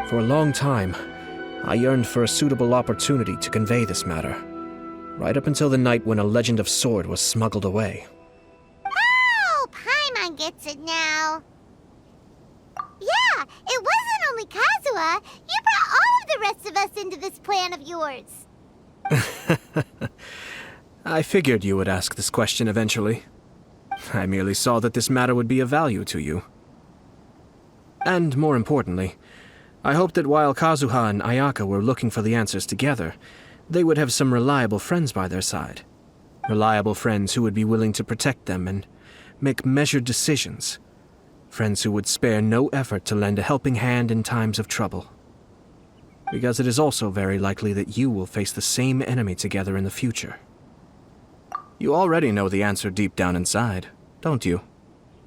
For a long time, I yearned for a suitable opportunity to convey this matter, right up until the night when a legend of sword was smuggled away. Oh, Paimon gets it now. Yeah, it wasn't only Kazuha. You brought all of the rest of us into this plan of yours. I figured you would ask this question eventually. I merely saw that this matter would be of value to you. And more importantly, I hoped that while Kazuha and Ayaka were looking for the answers together, they would have some reliable friends by their side. Reliable friends who would be willing to protect them and make measured decisions. Friends who would spare no effort to lend a helping hand in times of trouble. Because it is also very likely that you will face the same enemy together in the future. You already know the answer deep down inside, don't you?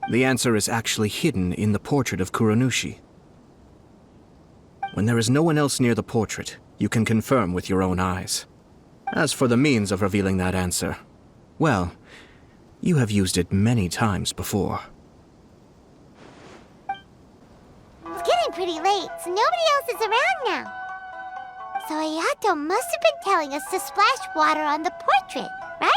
The answer is actually hidden in the portrait of Kuronushi. When there is no one else near the portrait, you can confirm with your own eyes. As for the means of revealing that answer, well, you have used it many times before. pretty late, so nobody else is around now. So Ayato must have been telling us to splash water on the portrait, right?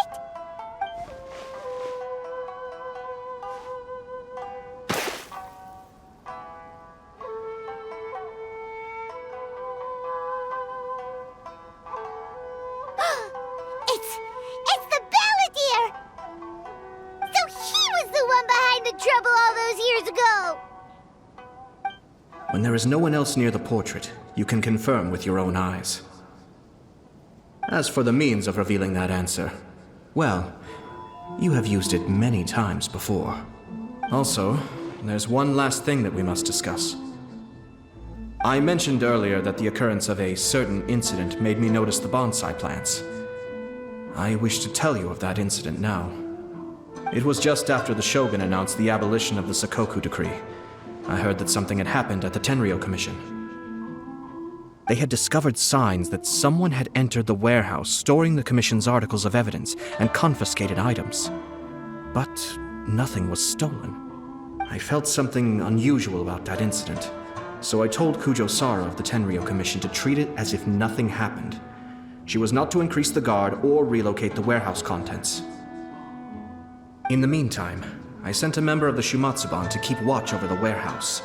It's the balladeer! So he was the one behind the trouble all those years ago! When there is no one else near the portrait, you can confirm with your own eyes. As for the means of revealing that answer, well, you have used it many times before. Also, there's one last thing that we must discuss. I mentioned earlier that the occurrence of a certain incident made me notice the bonsai plants. I wish to tell you of that incident now. It was just after the Shogun announced the abolition of the Sakoku Decree. I heard that something had happened at the Tenryou Commission. They had discovered signs that someone had entered the warehouse storing the Commission's articles of evidence and confiscated items. But nothing was stolen. I felt something unusual about that incident, so I told Kujo-Sara of the Tenryou Commission to treat it as if nothing happened. She was not to increase the guard or relocate the warehouse contents. In the meantime, I sent a member of the Shumatsuban to keep watch over the warehouse.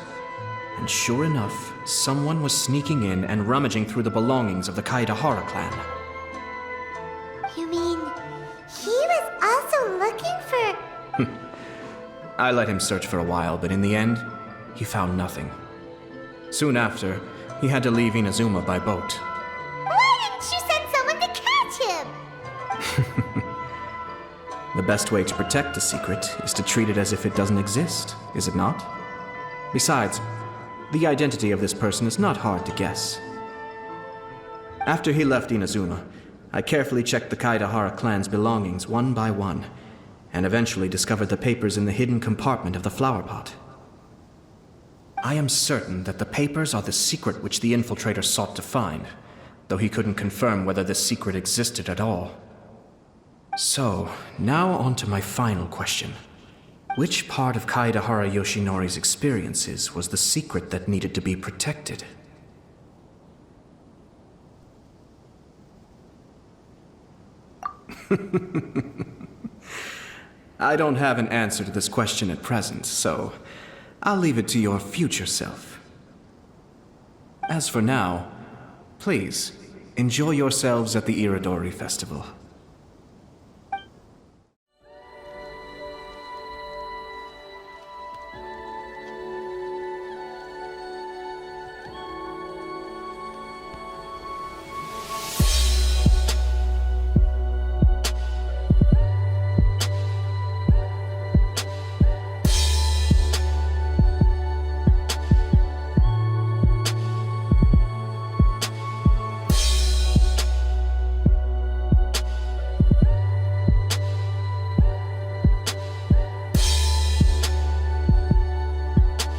And sure enough, someone was sneaking in and rummaging through the belongings of the Kaedehara clan. You mean, he was also looking for... I let him search for a while, but in the end, he found nothing. Soon after, he had to leave Inazuma by boat. Why didn't you send someone to catch him? The best way to protect a secret is to treat it as if it doesn't exist, is it not? Besides, the identity of this person is not hard to guess. After he left Inazuma, I carefully checked the Kaedehara clan's belongings one by one, and eventually discovered the papers in the hidden compartment of the flower pot. I am certain that the papers are the secret which the infiltrator sought to find, though he couldn't confirm whether this secret existed at all. So, now on to my final question. Which part of Kaedehara Yoshinori's experiences was the secret that needed to be protected? I don't have an answer to this question at present, so I'll leave it to your future self. As for now, please, enjoy yourselves at the Irodori Festival.